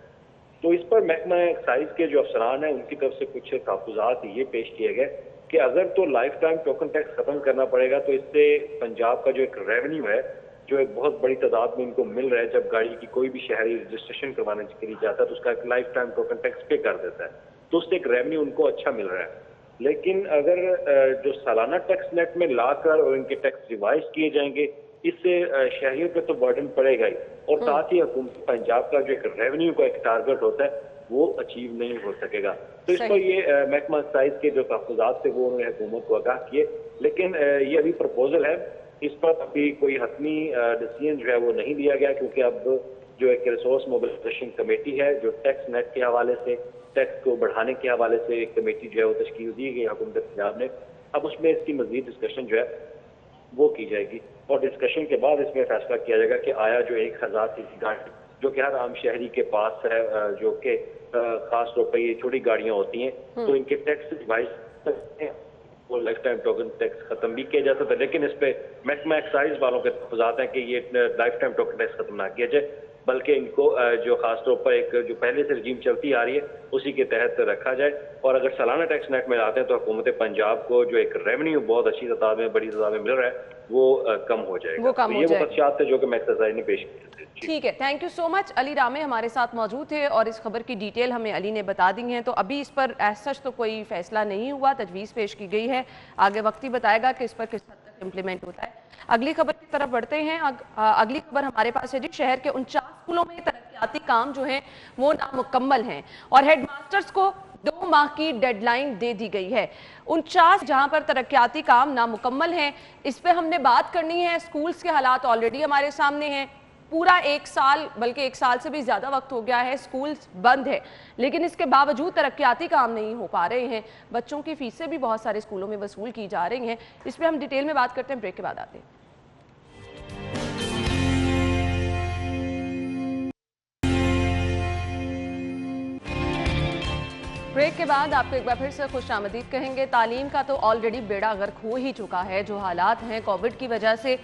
तो इस पर महकमा एक्साइज के जो अफसरान हैं उनकी तरफ से कुछ तहफ़्फ़ुज़ात ये पेश किए गए कि अगर तो लाइफ टाइम टोकन टैक्स खत्म करना पड़ेगा तो इससे पंजाब का जो एक रेवेन्यू है, जो एक बहुत बड़ी तादाद में इनको मिल रहा है, जब गाड़ी की कोई भी शहरी रजिस्ट्रेशन करवाने के लिए जाता है तो उसका एक लाइफ टाइम टोकन टैक्स पे कर देता है, तो उससे एक रेवेन्यू उनको अच्छा मिल रहा है। लेकिन अगर जो सालाना टैक्स नेट में लाकर और इनके टैक्स रिवाइज किए जाएंगे, इससे शहरियों पे तो बर्डन पड़ेगा ही, और साथ ही हुकूमत पंजाब का जो एक रेवेन्यू का एक टारगेट होता है वो अचीव नहीं हो सकेगा। तो इस पर ये महकमा एक्साइज के जो तहफ़्फ़ुज़ात थे वो उन्होंने हुकूमत को आगाह किए। लेकिन ये अभी प्रपोजल है, इस पर अभी कोई हतमी डिसीजन जो है वो नहीं दिया गया, क्योंकि अब जो एक रिसोर्स मोबिलाइजेशन कमेटी है, जो टैक्स नेट के हवाले से, टैक्स को बढ़ाने के हवाले से एक कमेटी जो है वो तश्कील दी गई हुकूमत पंजाब ने। अब उसमें इसकी मजीद डिस्कशन जो है वो की जाएगी और डिस्कशन के बाद इसमें फैसला किया जाएगा कि आया जो 1000 सीसी गाड़ी जो कि हर आम शहरी के पास है, जो कि खास तौर पर ये छोटी गाड़ियां होती हैं, तो इनके टैक्स डिवाइस वो लाइफ टाइम टोकन टैक्स खत्म भी किया जा सकता है, लेकिन इस पे महकमा एक्साइज वालों के तहफ़्फ़ुज़ात हैं कि ये लाइफ टाइम टोकन टैक्स खत्म ना किया जाए, बल्कि इनको जो खास तौर पर एक जो पहले से रजीम चलती आ रही है उसी के तहत रखा जाए। और अगर सालाना टैक्स नेट में लाते हैं तो हुकूमत पंजाब को जो एक रेवेन्यू बहुत अच्छी तादाद में, बड़ी तादाद में मिल रहा है वो कम हो जाएगा। वो कम तो हो ये वो जाएगा। खदशात थे जो कि एक्साइज ने पेश किए थे। ठीक है, thank you so much. Ali रामे हमारे साथ मौजूद थे और इस खबर की डिटेल हमें अली ने बता दी है। तो अभी इस पर एज सच तो कोई फैसला नहीं हुआ, तजवीज़ पेश की गई है, आगे वक्त ही बताएगा कि इस पर किस हद तक इम्प्लीमेंट होता है। अगली खबर की तरफ बढ़ते हैं। अगली खबर हमारे पास है जी, शहर के 49 स्कूलों में तरक्याती काम जो है वो नामुकम्मल हैं और हेडमास्टर्स को 2 माह की डेडलाइन दे दी गई है। 49 जहां पर तरक्याती काम नामुकम्मल हैं, इस पे हमने बात करनी है। स्कूल्स के हालात ऑलरेडी हमारे सामने हैं, पूरा 1 साल बल्कि 1 साल से भी ज़्यादा वक्त हो गया है, स्कूल बंद है, लेकिन इसके बावजूद तरक्याती काम नहीं हो पा रहे हैं। बच्चों की फीसें भी बहुत सारे स्कूलों में वसूल की जा रही हैं। इस पर हम डिटेल में बात करते हैं, ब्रेक के बाद आते हैं। ब्रेक के बाद आपको एक बार फिर से खुशामदीद कहेंगे। तालीम का तो ऑलरेडी बेड़ा गर्क हो ही चुका है, जो हालात हैं कोविड की वजह से।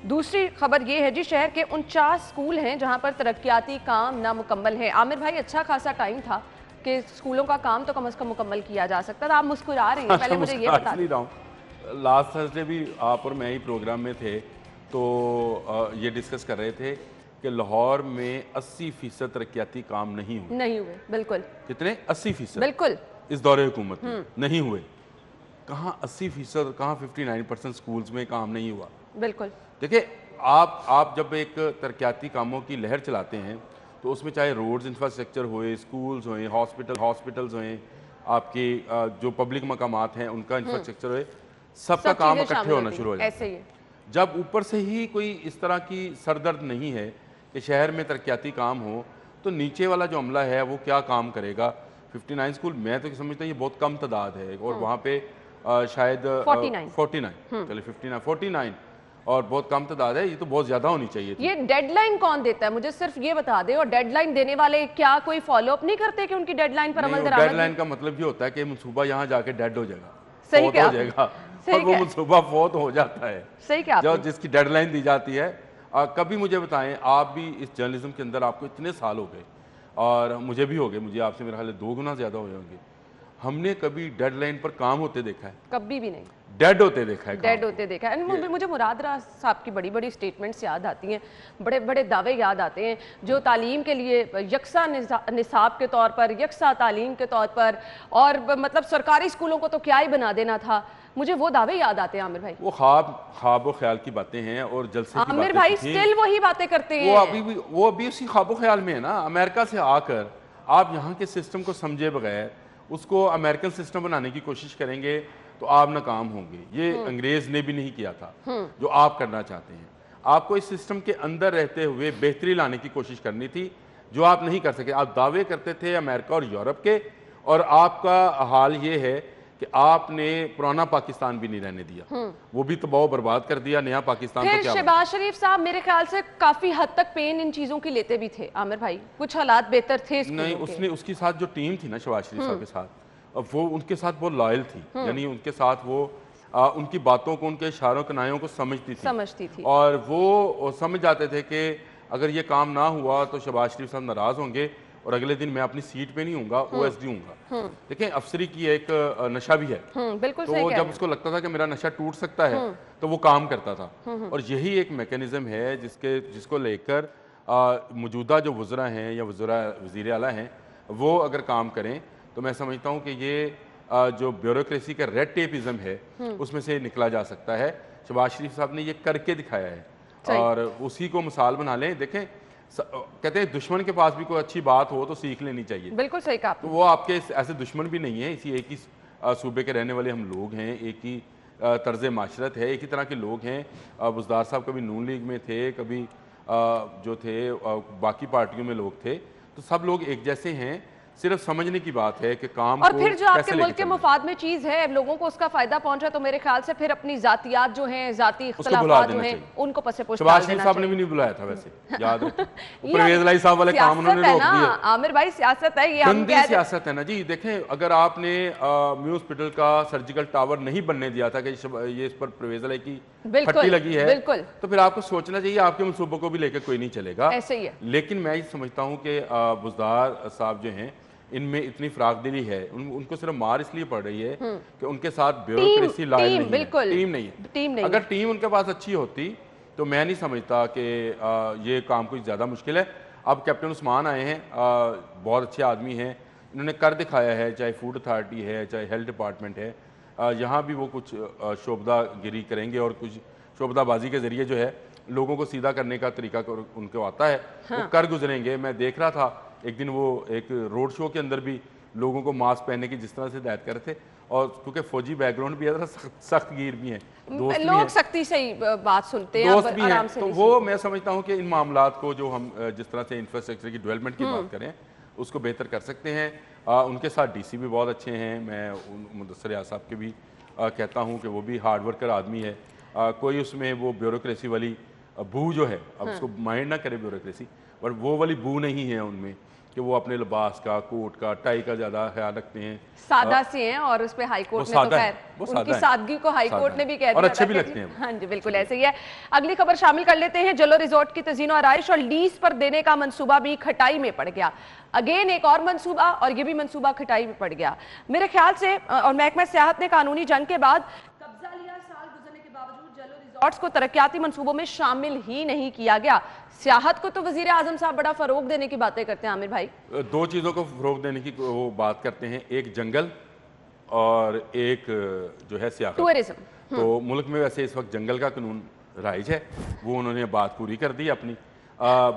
दूसरी खबर ये है जी, शहर के 49 स्कूल हैं जहां पर तरक्याती काम नामुकम्मल है। आमिर भाई, अच्छा खासा टाइम था कि स्कूलों का काम तो कम से कम मुकम्मल किया जा सकता था। आप मुस्कुरा रहे हैं, पहले मुझे ये बता दें। लास्ट थर्सडे भी आप और मैं ही प्रोग्राम में थे, तो ये डिस्कस कर रहे थे कि लाहौर में 80% तरक्याती काम नहीं हुए। बिल्कुल। कितने? 80%। बिल्कुल। इस दौरे हुकूमत में नहीं हुए। कहाँ 80%, कहाँ 59% स्कूल्स में काम नहीं हुआ। बिल्कुल। देखिए, आप जब एक तरक्याती कामों की लहर चलाते हैं तो उसमें चाहे रोड्स इंफ्रास्ट्रक्चर होए, स्कूल्स होए, हॉस्पिटल्स होए, आपके जो पब्लिक मकामात हैं उनका इंफ्रास्ट्रक्चर होए, सबका काम इकट्ठे होना शुरू हो जाता है। जब ऊपर से ही कोई इस तरह की सरदर्द नहीं है कि शहर में तरक्याती काम हो, तो नीचे वाला जो अमला है वो क्या काम करेगा। 59 स्कूल, मैं तो समझता हूँ ये बहुत कम तादाद है, और वहाँ पे शायद 49 चलिए 49 और बहुत कम तादाद है, ये तो बहुत ज्यादा होनी चाहिए थी। ये डेडलाइन कौन देता है, मुझे सिर्फ ये बता दे। और डेडलाइन देने वाले क्या कोई फॉलो अप नहीं करते कि उनकी डेडलाइन पर अमल दरामद? डेडलाइन का मतलब ये होता है कि मनसूबा यहाँ जाके डेड हो जाएगा, सही हो जाएगा, और वो मनसूबा फौत हो जाता है। सही क्या जो जिसकी डेडलाइन दी जाती है। कभी मुझे बताएं, आप भी इस जर्नलिज्म के अंदर आपको इतने साल हो गए और मुझे भी हो गए, मुझे आपसे मेरे ख्याल 2 गुना ज्यादा हुए होंगे, हमने कभी डेडलाइन पर काम होते देखा है? कभी भी नहीं। डेड होते देखा है, डेड होते देखा है। मुझे मुराद राज साहब की बड़ी बड़ी स्टेटमेंट्स याद आती हैं, बड़े बड़े दावे याद आते हैं, जो तालीम के लिए यकसा निसाब के तौर पर, यकसा तालीम के तौर पर, और मतलब सरकारी स्कूलों को तो क्या ही बना देना था। मुझे वो दावे याद आते हैं आमिर भाई। वो ख्वाब ख्याल की बातें हैं और जलसे की आमिर भाई स्टिल वही बातें करते हैं। वो अभी उसी ख्वाब ख्याल में है ना। अमेरिका से आकर आप यहाँ के सिस्टम को समझे बगैर उसको अमेरिकन सिस्टम बनाने की कोशिश करेंगे तो आप नाकाम होंगे। ये अंग्रेज ने भी नहीं किया था जो आप करना चाहते हैं। आपको इस सिस्टम के अंदर रहते हुए बेहतरी लाने की कोशिश करनी थी, जो आप नहीं कर सके। आप दावे करते थे अमेरिका और यूरोप के, और आपका हाल ये है कि आपने पुराना पाकिस्तान भी नहीं रहने दिया, वो भी तबाह बर्बाद कर दिया। नया पाकिस्तान फिर शहबाज शरीफ साहब मेरे ख्याल से काफी हद तक पेन इन चीजों की लेते भी थे आमिर भाई, कुछ हालात बेहतर थे नहीं। उसके साथ जो टीम थी ना शहबाज शरीफ साहब के साथ, वो उनके साथ बहुत लॉयल थी, यानी उनके साथ वो उनकी बातों को, उनके इशारों कनायों को समझती थी और वो समझ जाते थे कि अगर ये काम ना हुआ तो शहबाज शरीफ साहब नाराज होंगे और अगले दिन मैं अपनी सीट पे नहीं हूँगा, OSD हूँगा। देखें, अफसरी की एक नशा भी है, बिल्कुल तो वो जब उसको लगता था कि मेरा नशा टूट सकता है तो वो काम करता था। और यही एक मैकेनिज्म है जिसको लेकर मौजूदा जो वज़रा हैं या वज़ीर आला हैं, वो अगर काम करें तो मैं समझता हूँ कि ये जो ब्यूरोक्रेसी का रेड टेपिज्म है उसमें से निकला जा सकता है। शहबाज शरीफ साहब ने ये करके दिखाया है और उसी को मिसाल बना लें। देखें, कहते हैं दुश्मन के पास भी कोई अच्छी बात हो तो सीख लेनी चाहिए। बिल्कुल सही कहा। तो वो आपके ऐसे दुश्मन भी नहीं है, इसी एक ही सूबे के रहने वाले हम लोग हैं, एक ही तर्ज माशरत है, एक ही तरह के लोग हैं। बुज़दार साहब कभी नून लीग में थे, कभी जो थे बाकी पार्टियों में लोग थे, तो सब लोग एक जैसे हैं। सिर्फ समझने की बात है कि काम और को फिर जो आपके कैसे मुल्क लेके के चलना है। मुफाद में चीज है, लोगों को उसका फायदा पहुंच रहा है, तो मेरे ख्याल से फिर अपनी जातियात जो हैं, जाती उसको बुला इख्तलाफात जो देना हैं, चाहिए। उनको पसे पोश डाल शहबाज शरीफ देना साहब ने चाहिए। भी नहीं बुलाया था वैसे, याद रखें। ये परवेज लाई साहब वाले काम उन्होंने सियासत है रोक ना दिए। आमिर भाई, सियासत है ये, हम गंदी कह रहे सियासत है ना जी। देखें, अगर आपने म्यू हॉस्पिटल का सर्जिकल टावर नहीं बनने दिया था कि ये इस पर परवेज लाई की बिल्कुल, फट्टी लगी है, बिल्कुल। तो फिर आपको सोचना चाहिए आपके मनसूबों को भी लेकर कोई नहीं चलेगा। ऐसे ही है। लेकिन मैं ये समझता हूँ कि बुज़दार साहब जो हैं, इनमें इतनी फराक दिली है, उनको सिर्फ मार इसलिए पड़ रही है कि उनके साथ ब्यूरोक्रेसी लायक नहीं है, बिल्कुल, टीम नहीं है। टीम नहीं अगर है। टीम उनके पास अच्छी होती तो मैं नहीं समझता कि ये काम कुछ ज़्यादा मुश्किल है। अब कैप्टन उस्मान आए हैं, बहुत अच्छे आदमी हैं, इन्होंने कर दिखाया है, चाहे फूड अथॉरिटी है, चाहे हेल्थ डिपार्टमेंट है, यहाँ भी वो कुछ शोबदागिरी करेंगे और कुछ शोबदाबाजी के ज़रिए जो है लोगों को सीधा करने का तरीका उनको आता है। हाँ। वो कर गुजरेंगे। मैं देख रहा था एक दिन वो एक रोड शो के अंदर भी लोगों को मास्क पहनने की जिस तरह से हिदायत कर रहे थे, और क्योंकि फौजी बैकग्राउंड भी है, सख्त गिर भी हैं, दोस्त भी लोग हैं, सख्ती से ही बात सुनते हैं, दोस्त अब भी आराम हैं। से तो नहीं वो मैं समझता हूँ कि इन मामलात को जो हम जिस तरह से इंफ्रास्ट्रक्चर की डेवलपमेंट की बात करें उसको बेहतर कर सकते हैं। उनके साथ डीसी भी बहुत अच्छे हैं। मैं मुदस्सर यार साहब के भी कहता हूँ कि वो भी हार्ड वर्कर आदमी है। कोई उसमें वो ब्यूरोक्रेसी वाली बू जो है, अब उसको माइंड ना करे ब्यूरोक्रेसी, पर वो वाली बू नहीं है उनमें कि वो अपने लिबास का, कोट का, टाई का ज़्यादा ख्याल रखते हैं। सादा से हैं, और उस पे हाई कोर्ट ने तो सादा है, खैर वो सादा उनकी है। सादगी को हाई सादा कोर्ट ने है। भी कह दिया और अच्छे था भी कि लगते हैं। हाँ जी, बिल्कुल ऐसे ही है। अगली खबर शामिल कर लेते हैं। जलो रिजॉर्ट की तज़ीन और आराइश और लीज पर देने का मंसूबा भी खटाई में पड़ गया। अगेन एक और मंसूबा, और ये भी मंसूबा खटाई में पड़ गया मेरे ख्याल से। और महकमा सियाहत ने कानूनी जंग के बाद कब्जा लिया। साल गुजरने के बावजूद जलो रिजॉर्ट्स को तरक्याती मंसूबों में शामिल ही नहीं किया गया। सियाहत को तो वजीर आजम साहब बड़ा फरोग देने की बातें करते हैं आमिर भाई। दो चीज़ों को फ़रोग देने की वो बात करते हैं, एक जंगल और एक जो है सियाहत, टूरिज्म। तो मुल्क में वैसे इस वक्त जंगल का कानून राइज है, वो उन्होंने बात पूरी कर दी अपनी।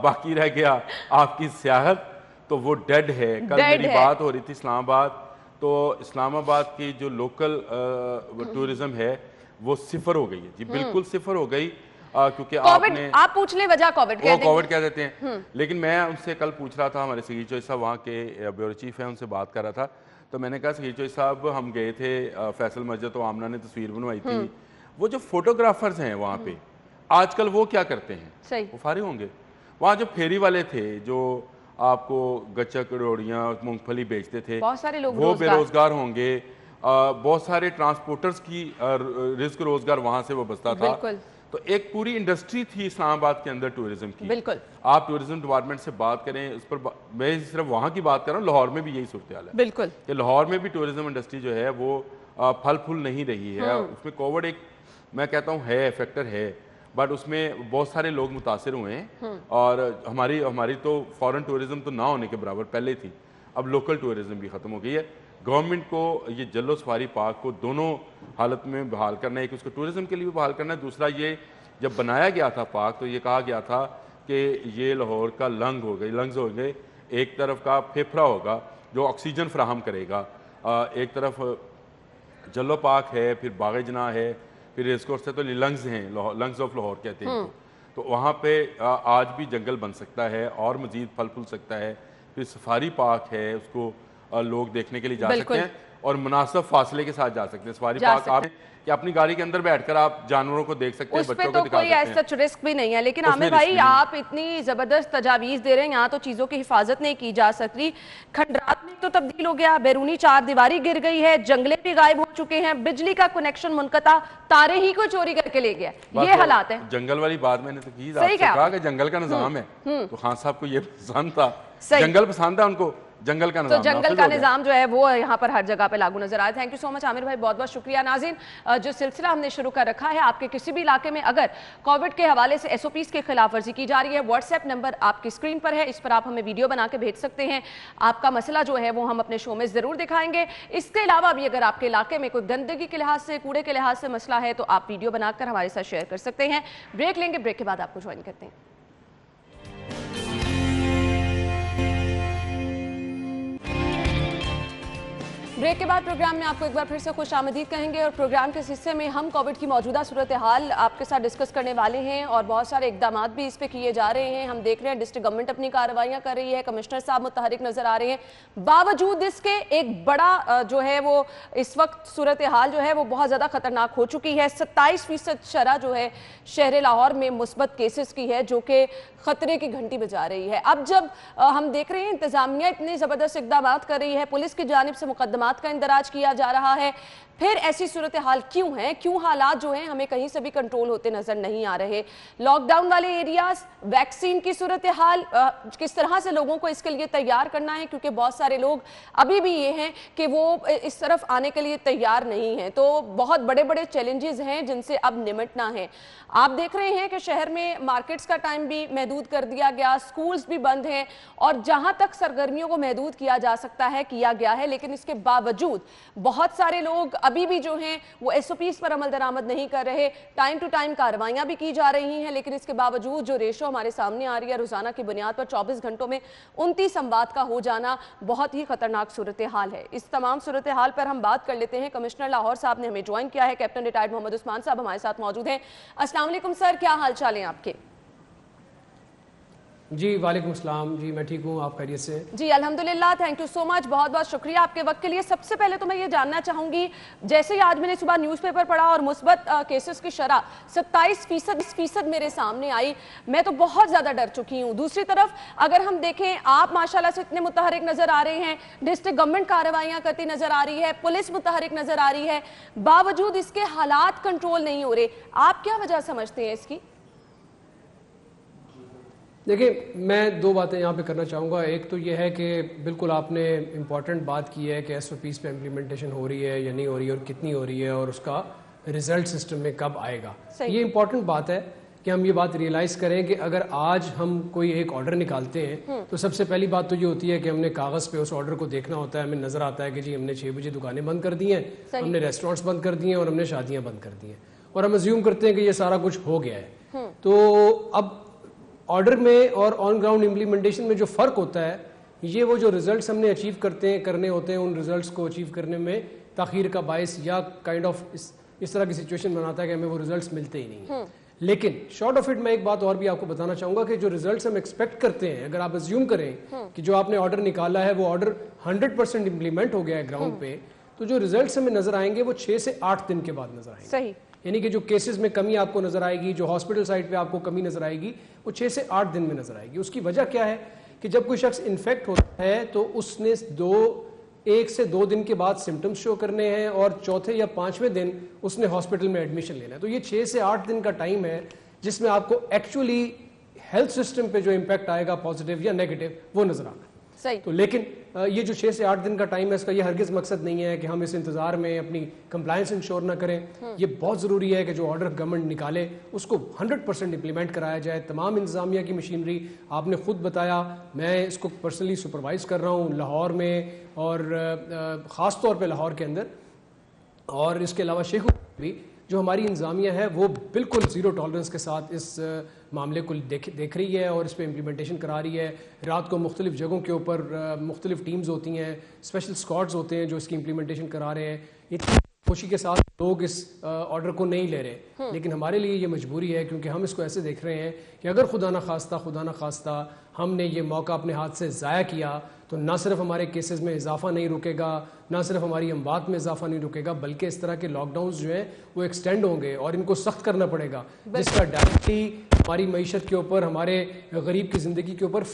बाकी रह गया आपकी सियाहत, तो वो डेड है। कल मेरी बात हो रही थी इस्लामाबाद, तो इस्लामाबाद की जो लोकल टूरिज्म है वो सिफर हो गई है जी, बिल्कुल सिफर हो गई। क्योंकि आपने आप पूछ लें वजह, कोविड कह देते हैं। लेकिन मैं उनसे कल पूछ रहा था, हमारे सगीर चौधरी साहब वहाँ के ब्यूरो चीफ हैं, उनसे बात कर रहा था, तो मैंने कहा सगीर चौधरी साहब हम गए थे फैसल मस्जिद, तो आमना ने तस्वीर बनवाई थी। वो जो फोटोग्राफर्स हैं वहाँ पे आजकल वो क्या करते हैं, सही, वो फारिग होंगे। वहाँ जो फेरी वाले थे जो आपको गच्चक रोड़ियाँ मूंगफली बेचते थे, बहुत सारे लोग वो बेरोजगार होंगे। बहुत सारे ट्रांसपोर्टर्स की रिस्क रोजगार वहाँ से वो बचता था। तो एक पूरी इंडस्ट्री थी इस्लामाबाद के अंदर टूरिज्म की। बिल्कुल। आप टूरिज्म डिपार्टमेंट से बात करें उस पर, मैं सिर्फ वहाँ की बात कर रहा हूँ, लाहौर में भी यही सूरत हाल है। बिल्कुल, कि लाहौर में भी टूरिज्म इंडस्ट्री जो है वो फल फूल नहीं रही है। उसमें कोविड एक, मैं कहता हूँ है फैक्टर है, बट उसमें बहुत सारे लोग मुतासिर हुए हैं। और हमारी तो फॉरेन टूरिज्म तो ना होने के बराबर पहले थी, अब लोकल टूरिज्म भी ख़त्म हो गई है। गवर्नमेंट को ये जल्लो सफारी पार्क को दोनों हालत में बहाल करना है, एक उसको टूरिज्म के लिए भी बहाल करना है, दूसरा ये जब बनाया गया था पार्क तो ये कहा गया था कि ये लाहौर का लंग्स हो गए, एक तरफ का फेफड़ा होगा जो ऑक्सीजन फ्राहम करेगा। एक तरफ जल्लो पार्क है, फिर बाग जना है, फिर रेस कोर्स है, तो लंग्स हैं, लंग्स ऑफ लाहौर कहते हैं तो वहाँ पे आज भी जंगल बन सकता है और मज़ीद फल फूल सकता है। फिर सफारी पार्क है, उसको लोग देखने के लिए जा सकते हैं और मुनासिब फासले के साथ जा सकते हैं। सफारी पार्क आप कि अपनी गाड़ी के अंदर बैठकर आप जानवरों को देख सकते हैं, बच्चों को दिखा सकते हैं। कोई ऐसा रिस्क भी नहीं है। लेकिन आमिर भाई आप इतनी जबरदस्त तजावीज़ दे रहे हैं, यहाँ तो चीज़ों की हिफाजत नहीं की जा सकती। खंडरात में तो तब्दील हो गया, बैरूनी चार दीवारी गिर गई है, जंगले भी गायब हो चुके हैं, बिजली का कनेक्शन मुनक़ता, तारे ही को चोरी करके ले गया, ये हालात है। जंगल वाली बात मैंने तो की, कहा कि जंगल का निजाम है, तो खान साहब को ये पसंद था, जंगल पसंद था उनको, जंगल का निजाम, तो जंगल का निजाम जो है वो यहाँ पर हर जगह पे लागू नजर आया। Thank you so much Aamir भाई, बहुत बहुत शुक्रिया। नाज़रीन, जो सिलसिला हमने शुरू कर रखा है, आपके किसी भी इलाके में अगर कोविड के हवाले से SOPs की खिलाफ वर्जी की जा रही है, व्हाट्सएप नंबर आपकी स्क्रीन पर है, इस पर आप हमें वीडियो बना के भेज सकते हैं। आपका मसला जो है वो हम अपने शो में जरूर दिखाएंगे। इसके अलावा भी अगर आपके इलाके में कोई गंदगी के लिहाज से, कूड़े के लिहाज से मसला है तो आप वीडियो बनाकर हमारे साथ शेयर कर सकते हैं। ब्रेक लेंगे, ब्रेक के बाद आपको ज्वाइन करते हैं। ब्रेक के बाद प्रोग्राम में आपको एक बार फिर से खुश आमदीद कहेंगे और प्रोग्राम के इस हिस्से में हम कोविड की मौजूदा सूरत हाल आपके साथ डिस्कस करने वाले हैं और बहुत सारे इकदाम भी इस पे किए जा रहे हैं। हम देख रहे हैं डिस्ट्रिक्ट गवर्नमेंट अपनी कार्रवाइयां कर रही है, कमिश्नर साहब मुतहरिक नजर आ रहे हैं। बावजूद इसके एक बड़ा जो है वो इस वक्त सूरत हाल जो है वो बहुत ज़्यादा खतरनाक हो चुकी है। 27% शरह जो है शहर लाहौर में मुस्बत केसेस की है, जो कि खतरे की घंटी बजा रही है। अब जब हम देख रहे हैं इंतजामिया इतने ज़बरदस्त इकदाम कर रही है, पुलिस की जानिब से मुकदमात का इंदराज किया जा रहा है, फिर ऐसी सूरत हाल क्यों है? क्यों हालात जो हैं हमें कहीं से भी कंट्रोल होते नजर नहीं आ रहे? लॉकडाउन वाले एरियाज, वैक्सीन की सूरत हाल, किस तरह से लोगों को इसके लिए तैयार करना है, क्योंकि बहुत सारे लोग अभी भी ये हैं कि वो इस तरफ आने के लिए तैयार नहीं हैं। तो बहुत बड़े बड़े चैलेंजेस हैं जिनसे अब निपटना है। आप देख रहे हैं कि शहर में मार्केट्स का टाइम भी महदूद कर दिया गया, स्कूल्स भी बंद हैं और जहां तक सरगर्मियों को महदूद किया जा सकता है किया गया है, लेकिन इसके बावजूद बहुत सारे लोग अभी भी जो हैं वो SOPs पर अमल दरामद नहीं कर रहे। टाइम टू टाइम कार्रवाइयां भी की जा रही हैं, लेकिन इसके बावजूद जो रेशो हमारे सामने आ रही है रोजाना की बुनियाद पर 24 घंटों में 29 अमवात का हो जाना बहुत ही खतरनाक सूरत हाल है। इस तमाम सूरत हाल पर हम बात कर लेते हैं। कमिश्नर लाहौर साहब ने हमें ज्वाइन किया है, कैप्टन रिटायर्ड मोहम्मद उस्मान साहब हमारे साथ मौजूद हैं। अस्सलाम वालेकुम सर, क्या हाल चाल है आपके? जी वालेकुम सलाम, जी मैं ठीक हूँ, आप खैरियत से? जी अल्हम्दुलिल्लाह, थैंक यू सो मच, बहुत बहुत शुक्रिया आपके वक्त के लिए। सबसे पहले तो मैं ये जानना चाहूँगी, जैसे ही आज मैंने सुबह न्यूज़पेपर पढ़ा और मुस्बत केसेस की शरह 27% मेरे सामने आई, मैं तो बहुत ज़्यादा डर चुकी हूँ। दूसरी तरफ अगर हम देखें, आप माशाल्लाह से इतने मुतहरिक नज़र आ रहे हैं, डिस्ट्रिक्ट गवर्नमेंट कार्रवाइयाँ करती नज़र आ रही है, पुलिस मुतहरिक नज़र आ रही है, बावजूद इसके हालात कंट्रोल नहीं हो रहे। आप क्या वजह समझते हैं इसकी? देखिए, मैं दो बातें यहाँ पे करना चाहूँगा। एक तो ये है कि बिल्कुल आपने इम्पॉर्टेंट बात की है कि SOPs पे इम्प्लीमेंटेशन हो रही है या नहीं हो रही है और कितनी हो रही है और उसका रिजल्ट सिस्टम में कब आएगा। ये इम्पॉर्टेंट बात है कि हम ये बात रियलाइज़ करें कि अगर आज हम कोई एक ऑर्डर निकालते हैं तो सबसे पहली बात तो ये होती है कि हमने कागज़ पे उस ऑर्डर को देखना होता है। हमें नज़र आता है कि जी हमने 6 बजे दुकानें बंद कर दी हैं, हमने रेस्टोरेंट्स बंद कर दिए हैं और हमने शादियाँ बंद कर दी हैं और हम अज्यूम करते हैं कि ये सारा कुछ हो गया है। तो अब ऑर्डर में और ऑन ग्राउंड इम्प्लीमेंटेशन में जो फ़र्क होता है, ये वो जो रिजल्ट्स हमने अचीव करने होते हैं, उन रिजल्ट्स को अचीव करने में ताख़ीर का बायस या काइंड ऑफ इस तरह की सिचुएशन बनाता है कि हमें वो रिजल्ट्स मिलते ही नहीं हैं। लेकिन शॉर्ट ऑफ इट मैं एक बात और भी आपको बताना चाहूँगा कि जो रिजल्ट्स हम एक्सपेक्ट करते हैं, अगर आप अज्यूम करें कि जो आपने ऑर्डर निकाला है वो ऑर्डर 100% इम्प्लीमेंट हो गया है ग्राउंड पे, तो जो रिजल्ट्स हमें नजर आएंगे वो 6 से 8 दिन के बाद नजर आएंगे। सही, यानी कि जो केसेस में कमी आपको नजर आएगी, जो हॉस्पिटल साइड पे आपको कमी नजर आएगी, वो 6 से 8 दिन में नजर आएगी। उसकी वजह क्या है कि जब कोई शख्स इन्फेक्ट होता है तो उसने 1 से 2 दिन के बाद सिम्टम्स शो करने हैं और चौथे या 5वें दिन उसने हॉस्पिटल में एडमिशन लेना है। तो ये 6 से 8 दिन का टाइम है जिसमें आपको एक्चुअली हेल्थ सिस्टम पे जो इम्पैक्ट आएगा पॉजिटिव या नेगेटिव वो नजर आना है। सही। तो लेकिन ये जो 6 से 8 दिन का टाइम है, इसका ये हरगिज़ मकसद नहीं है कि हम इस इंतज़ार में अपनी कंप्लायंस इंश्योर ना करें। ये बहुत ज़रूरी है कि जो ऑर्डर गवर्नमेंट निकाले उसको 100% इम्प्लीमेंट कराया जाए। तमाम इंतज़ामिया की मशीनरी आपने ख़ुद बताया, मैं इसको पर्सनली सुपरवाइज़ कर रहा हूँ लाहौर में और ख़ास तौर पर लाहौर के अंदर, और इसके अलावा शेखू भी जो हमारी इंतज़ामिया है वो बिल्कुल ज़ीरो टॉलरेंस के साथ इस मामले को देख रही है और इस पर इम्प्लीमेंटेशन करा रही है। रात को मुख्तलिफ जगहों के ऊपर मुख्तलिफ टीम्स होती हैं, स्पेशल स्क्वाड्स होते हैं जो इसकी इम्प्लीमेंटेशन करा रहे हैं। इतनी खुशी के साथ लोग इस ऑर्डर को नहीं ले रहे, लेकिन हमारे लिए ये मजबूरी है क्योंकि हम इसको ऐसे देख रहे हैं कि अगर खुदा न खास्ता हमने ये मौका अपने हाथ से ज़ाया किया तो ना सिर्फ हमारे केसेस में इजाफा नहीं रुकेगा, ना सिर्फ हमारी अमवात में इजाफा नहीं रुकेगा, बल्कि इस तरह के लॉकडाउन जो हैं वो एक्सटेंड होंगे और इनको सख्त करना पड़ेगा, जिसका डायरेक्टली हमारी मईशत के ऊपर, हमारे गरीब की जिंदगी के ऊपर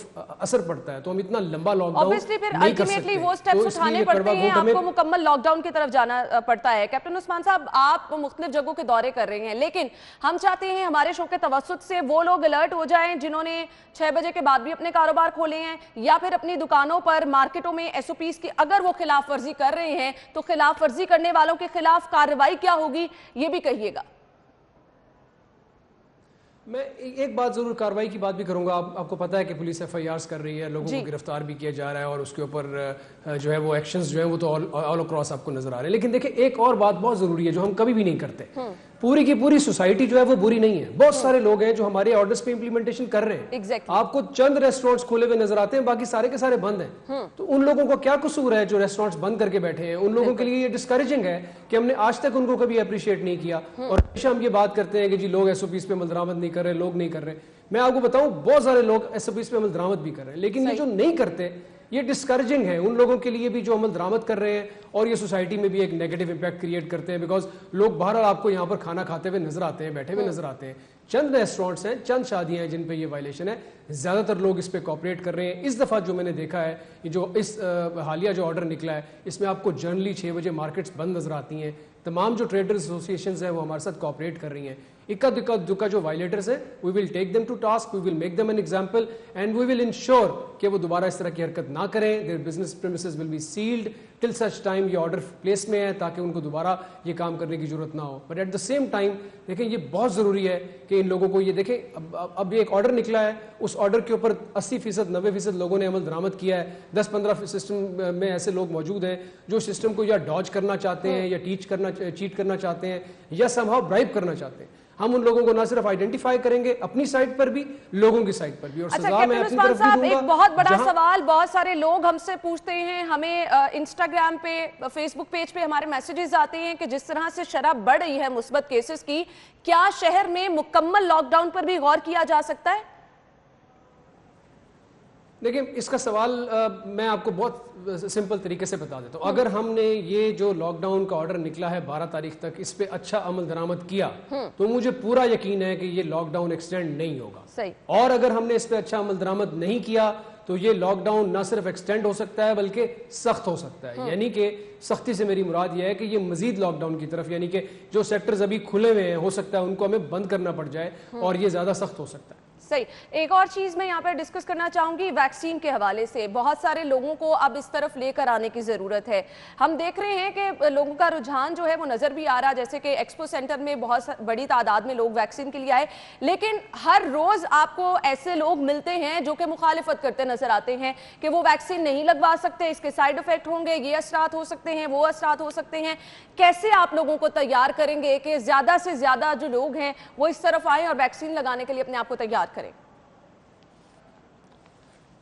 असर पड़ता है। तो हम इतना लंबा लॉकडाउन नहीं कर सकते, वो स्टेप्स उठाने पड़ते हैं, आपको मुकम्मल लॉकडाउन की तरफ जाना पड़ता है। कैप्टन उस्मान साहब, आप मुख्तलिफ जगहों के दौरे कर रहे हैं, लेकिन हम चाहते हैं हमारे शो के तवस्सुत से वो लोग अलर्ट हो जाएं जिन्होंने 6 बजे के बाद भी अपने कारोबार खोले हैं या फिर अपनी दुकानों पर, मार्केटों में SOPs की अगर वो खिलाफ वर्जी कर रहे हैं तो खिलाफ वर्जी करने वालों के खिलाफ कार्रवाई क्या होगी, ये भी कहिएगा। मैं एक बात जरूर कार्रवाई की बात भी करूंगा। आपको पता है कि पुलिस FIRs कर रही है, लोगों को गिरफ्तार भी किया जा रहा है और उसके ऊपर जो है वो एक्शंस जो है वो तो ऑल अक्रॉस आपको नजर आ रहे हैं। लेकिन देखिए, एक और बात बहुत जरूरी है जो हम कभी भी नहीं करते। पूरी की पूरी सोसाइटी जो है वो बुरी नहीं है। बहुत सारे लोग हैं जो हमारे ऑर्डर्स पे इंप्लीमेंटेशन कर रहे हैं। Exactly. आपको चंद रेस्टोरेंट्स खुले हुए नजर आते हैं, बाकी सारे के सारे बंद हैं। तो उन लोगों को क्या कसूर है जो रेस्टोरेंट्स बंद करके बैठे हैं? उन लोगों के लिए ये डिस्करेजिंग है कि हमने आज तक उनको कभी अप्रिशिएट नहीं किया और हमेशा हम ये बात करते हैं कि जी लोग एसओपीस पे अमल दरामद नहीं कर रहे, लोग नहीं कर रहे। मैं आपको बताऊं बहुत सारे लोग एसओपीस पे अमल दरामद भी कर रहे हैं, लेकिन ये जो नहीं करते ये डिस्करेजिंग है उन लोगों के लिए भी जो अमल दरामद कर रहे हैं, और ये सोसाइटी में भी एक नेगेटिव इंपैक्ट क्रिएट करते हैं। बिकॉज लोग बहरहाल आपको यहाँ पर खाना खाते हुए नजर आते हैं, बैठे हुए नजर आते हैं। चंद रेस्टोरेंट्स हैं, चंद शादियां हैं जिन पे ये वायलेशन है, ज्यादातर लोग इस पे कॉपरेट कर रहे हैं। इस दफा जो मैंने देखा है, ये जो इस हालिया जो ऑर्डर निकला है, इसमें आपको जनरली 6 बजे मार्केट्स बंद नजर आती हैं। तमाम जो ट्रेडर्स एसोसिएशंस हैं वो हमारे साथ कॉपरेट कर रही हैं। इक्का दुक्का दुक्का जो वायलेटर्स हैं, we will take them to task, we will make them an example and we will ensure कि वो दोबारा इस तरह की हरकत ना करें। Their business premises will be sealed till such time ये ऑर्डर प्लेस में है, ताकि उनको दोबारा ये काम करने की जरूरत ना हो। But at the same time देखें, ये बहुत ज़रूरी है कि इन लोगों को ये देखें, अब ये एक ऑर्डर निकला है, उस ऑर्डर के ऊपर 80% 90% लोगों ने अमल दरामद किया है। 10-15 सिस्टम में ऐसे लोग मौजूद हैं जो सिस्टम को या डॉज करना चाहते हैं, या चीट करना चाहते हैं, या समहाउ ब्राइब करना चाहते हैं। हम उन लोगों को ना सिर्फ आइडेंटिफाई करेंगे अपनी साइड पर भी, लोगों की साइड पर भी, और अच्छा, सजा मैं अपनी तरफ भी दूंगा। एक बहुत बड़ा सवाल बहुत सारे लोग हमसे पूछते हैं, हमें इंस्टाग्राम पे, फेसबुक पेज पे हमारे मैसेजेस आते हैं कि जिस तरह से शराब बढ़ रही है मुस्बत केसेस की, क्या शहर में मुकम्मल लॉकडाउन पर भी गौर किया जा सकता है? देखिए, इसका सवाल मैं आपको बहुत सिंपल तरीके से बता देता हूँ। अगर हमने ये जो लॉकडाउन का ऑर्डर निकला है 12 तारीख तक, इस पे अच्छा अमल दरामद किया, तो मुझे पूरा यकीन है कि ये लॉकडाउन एक्सटेंड नहीं होगा। सही। और अगर हमने इस पे अच्छा अमल दरामद नहीं किया तो ये लॉकडाउन ना सिर्फ एक्सटेंड हो सकता है बल्कि सख्त हो सकता है। यानी कि सख्ती से मेरी मुराद यह है कि ये मजीद लॉकडाउन की तरफ, यानी कि जो सेक्टर्स अभी खुले हुए हैं, हो सकता है उनको हमें बंद करना पड़ जाए और ये ज्यादा सख्त हो सकता है। सही। एक और चीज मैं यहाँ पर डिस्कस करना चाहूंगी, वैक्सीन के हवाले से बहुत सारे लोगों को अब इस तरफ लेकर आने की जरूरत है। हम देख रहे हैं कि लोगों का रुझान जो है वो नजर भी आ रहा है, जैसे कि एक्सपो सेंटर में बहुत बड़ी तादाद में लोग वैक्सीन के लिए आए, लेकिन हर रोज आपको ऐसे लोग मिलते हैं जो कि मुखालिफत करते नजर आते हैं कि वो वैक्सीन नहीं लगवा सकते, इसके साइड इफेक्ट होंगे, ये असरात हो सकते हैं, वो असरात हो सकते हैं। कैसे आप लोगों को तैयार करेंगे कि ज्यादा से ज्यादा जो लोग हैं वो इस तरफ आए और वैक्सीन लगाने के लिए अपने आप को तैयार करें?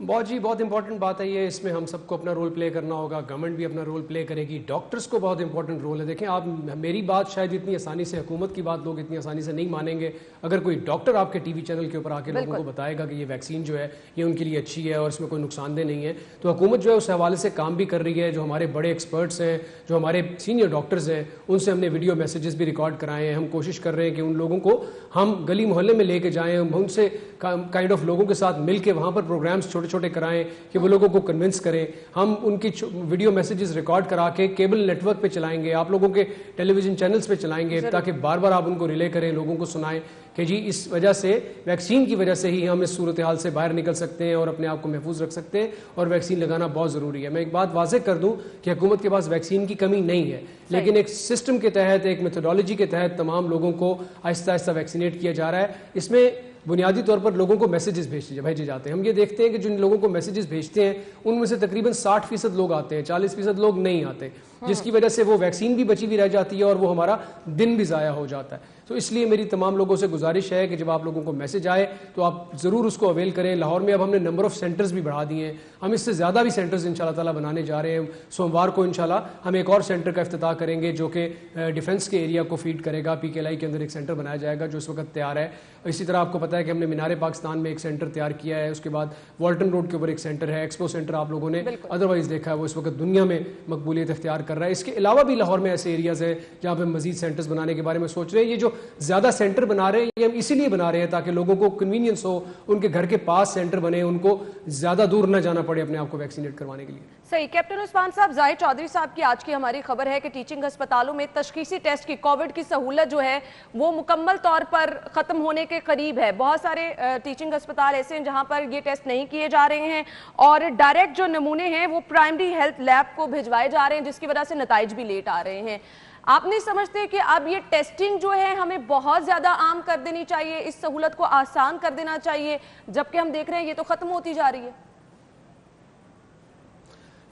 बहुत इंपॉर्टेंट बात है ये। इसमें हम सबको अपना रोल प्ले करना होगा, गवर्नमेंट भी अपना रोल प्ले करेगी, डॉक्टर्स को बहुत इंपॉर्टेंट रोल है। देखें, आप मेरी बात शायद इतनी आसानी से, हुकूमत की बात लोग इतनी आसानी से नहीं मानेंगे। अगर कोई डॉक्टर आपके टीवी चैनल के ऊपर आके लोगों को बताएगा कि ये वैक्सीन जो है ये उनके लिए अच्छी है और इसमें कोई नुकसानदेह नहीं है, तो हुकूमत जो है उस हवाले से काम भी कर रही है। जो हमारे बड़े एक्सपर्ट्स हैं, जो हमारे सीनियर डॉक्टर्स हैं, उनसे हमने वीडियो मैसेजेस भी रिकॉर्ड कराए हैं। हम कोशिश कर रहे हैं कि उन लोगों को हम गली मोहल्ले में लेके जाएँ, उनसे काइंड ऑफ लोगों के साथ मिल के वहाँ पर प्रोग्राम्स छोटे छोटे कराएं कि वो लोगों को कन्विंस करें। हम उनकी वीडियो मैसेजेस रिकॉर्ड करा के केबल नेटवर्क पे चलाएंगे, आप लोगों के टेलीविजन चैनल्स पे चलाएंगे, ताकि बार बार आप उनको रिले करें, लोगों को सुनाएं कि जी इस वजह से, वैक्सीन की वजह से ही हम इस सूरत हाल से बाहर निकल सकते हैं और अपने आप को महफूज रख सकते हैं, और वैक्सीन लगाना बहुत ज़रूरी है। मैं एक बात वाज़ेह कर दूं कि हुकूमत के पास वैक्सीन की कमी नहीं है, लेकिन एक सिस्टम के तहत, एक मेथोडोलॉजी के तहत तमाम लोगों को आहिस्ता आहिस्ता वैक्सीनेट किया जा रहा है। इसमें बुनियादी तौर पर लोगों को मैसेजेस भेजे जाते हैं। हम ये देखते हैं कि जिन लोगों को मैसेजेस भेजते हैं उनमें से तकरीबन 60% लोग आते हैं, 40% लोग नहीं आते, जिसकी वजह से वो वैक्सीन भी बची हुई रह जाती है और वो हमारा दिन भी ज़ाया हो जाता है। तो इसलिए मेरी तमाम लोगों से गुजारिश है कि जब आप लोगों को मैसेज आए तो आप ज़रूर उसको अवेल करें। लाहौर में अब हमने नंबर ऑफ़ सेंटर्स भी बढ़ा दिए हैं, हम इससे ज़्यादा भी सेंटर्स इंशाल्लाह ताला बनाने जा रहे हैं। सोमवार को इंशाल्लाह हम एक और सेंटर का इफ्तिताह करेंगे जो कि डिफेंस के एरिया को फीड करेगा। PKLI के अंदर एक सेंटर बनाया जाएगा जो इस वक्त तैयार है। इसी तरह आपको पता है कि हमने मीनार पाकिस्तान में एक सेंटर तैयार किया है, उसके बाद वॉल्टन रोड के ऊपर एक सेंटर है, एक्सपो सेंटर आप लोगों ने अदरवाइज देखा है, वो इस वक्त दुनिया में मकबूलियत इख्तियार कर रहा है। इसके अलावा भी लाहौर में ऐसे एरियाज है जहाँ पे मजीद सेंटर्स बनाने के बारे में सोच रहे हैं। ये जो ज़्यादा सेंटर बना रहे हैं ये हम इसीलिए बना रहे हैं ताकि लोगों को कन्वीनियंस हो, उनके घर के पास सेंटर बने, उनको ज़्यादा दूर न जाना पड़े अपने आप को वैक्सीनेट करवाने के लिए। सही। कैप्टन उस्मान साहब, जाहिद चौधरी साहब की आज की हमारी खबर है कि टीचिंग अस्पतालों में तशखीसी टेस्ट की, कोविड की सहूलत जो है वो मुकम्मल तौर पर ख़त्म होने के करीब है। बहुत सारे टीचिंग अस्पताल ऐसे हैं जहां पर ये टेस्ट नहीं किए जा रहे हैं और डायरेक्ट जो नमूने हैं वो प्राइमरी हेल्थ लैब को भिजवाए जा रहे हैं, जिसकी वजह से नताइज भी लेट आ रहे हैं। आप नहीं समझते कि अब ये टेस्टिंग जो है हमें बहुत ज़्यादा आम कर देनी चाहिए, इस सहूलत को आसान कर देना चाहिए, जबकि हम देख रहे हैं ये तो ख़त्म होती जा रही है?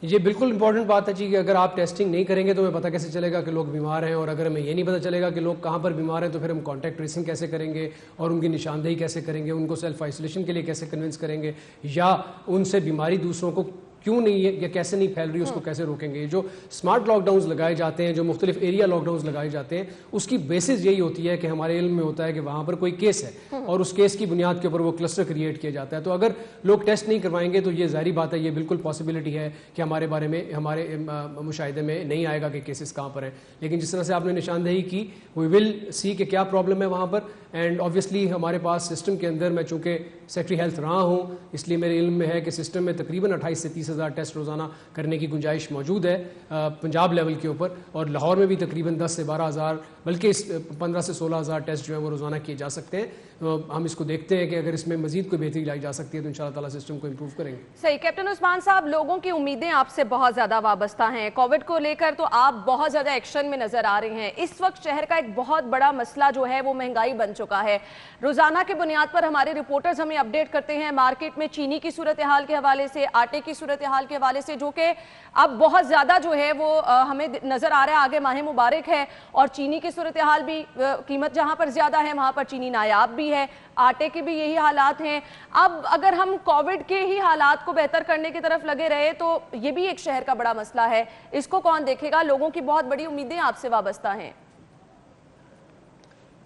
ये बिल्कुल इंपॉर्टेंट बात है जी कि अगर आप टेस्टिंग नहीं करेंगे तो हमें पता कैसे चलेगा कि लोग बीमार हैं, और अगर हमें ये नहीं पता चलेगा कि लोग कहाँ पर बीमार हैं तो फिर हम कॉन्टैक्ट ट्रेसिंग कैसे करेंगे और उनकी निशानदेही कैसे करेंगे, उनको सेल्फ आइसोलेशन के लिए कैसे कन्विंस करेंगे, या उनसे बीमारी दूसरों को क्यों नहीं है या कैसे नहीं फैल रही है उसको कैसे रोकेंगे। जो स्मार्ट लॉकडाउन्स लगाए जाते हैं, जो मुख्तलिफ एरिया लॉकडाउन्स लगाए जाते हैं, उसकी बेसिस यही होती है कि हमारे इल्म में होता है कि वहाँ पर कोई केस है और उस केस की बुनियाद के ऊपर वो क्लस्टर क्रिएट किया जाता है। तो अगर लोग टेस्ट नहीं करवाएंगे तो ये ज़ाहिर बात है, ये बिल्कुल पॉसिबिलिटी है कि हमारे बारे में, हमारे मुशाहिदे में नहीं आएगा कि केसेस कहाँ पर हैं। लेकिन जिस तरह से आपने निशानदेही की, वी विल सी कि क्या प्रॉब्लम है वहाँ पर, एंड ऑब्वियसली हमारे पास सिस्टम के अंदर, मैं चूँकि सेक्रेटरी हेल्थ रहा हूँ इसलिए मेरे इल्म में है कि सिस्टम में तकरीबन 28 से 30 हज़ार टेस्ट रोज़ाना करने की गुंजाइश मौजूद है पंजाब लेवल के ऊपर, और लाहौर में भी तकरीबन 10 से 12 हज़ार, बल्कि 15 से 16 हज़ार टेस्ट जो है वो रोज़ाना किए जा सकते हैं। हम इसको देखते हैं कि अगर इसमें मजीद कोई बेहतरी लाई जा सकती है तो इंशाअल्लाह ताला सिस्टम को इम्प्रूव करेंगे। सही। कैप्टन उस्मान साहब, लोगों की उम्मीदें आपसे बहुत ज़्यादा वाबस्ता हैं, कोविड को लेकर तो आप बहुत ज़्यादा एक्शन में नज़र आ रहे हैं। इस वक्त शहर का एक बहुत बड़ा मसला जो है वो महंगाई बन चुका है। रोज़ाना के बुनियाद पर हमारे रिपोर्टर्स हमें अपडेट करते हैं मार्केट में चीनी की सूरत हाल के हवाले से, आटे की सूरत हाल के हवाले से, जो कि अब बहुत ज़्यादा जो है वो हमें नज़र आ रहा है। आगे माह मुबारक है और चीनी की सूरत हाल भी, कीमत जहाँ पर ज़्यादा है वहाँ पर चीनी नायाब भी है, आटे के भी यही हालात हैं। अब अगर हम कोविड के ही हालात को बेहतर करने की तरफ लगे रहे तो ये भी एक शहर का बड़ा मसला है, इसको कौन देखेगा? लोगों की बहुत बड़ी उम्मीदें आपसे वाबस्ता हैं।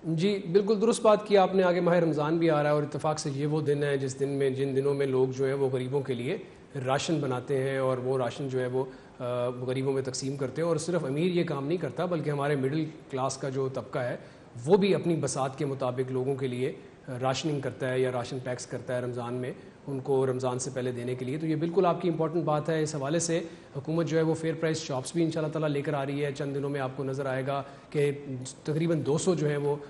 जी बिल्कुल दुरुस्त बात की आपने। आगे माह रमज़ान भी आ रहा है और इत्तेफाक से ये वो दिन है जिस दिन में, जिन दिनों में लोग जो है वो गरीबों के लिए राशन बनाते हैं और वो राशन जो है वो गरीबों में तकसीम करते हैं। और सिर्फ अमीर ये काम नहीं करता बल्कि हमारे मिडिल क्लास का जो तबका है वो भी अपनी बसात के मुताबिक लोगों के लिए राशनिंग करता है या राशन पैक्स करता है रमज़ान में, उनको रमज़ान से पहले देने के लिए। तो ये बिल्कुल आपकी इंपॉर्टेंट बात है। इस हवाले से हुकूमत जो है वो फेयर प्राइस शॉप्स भी इंशाल्लाह ताला लेकर आ रही है। चंद दिनों में आपको नज़र आएगा कि तकरीबन 200 जो है वो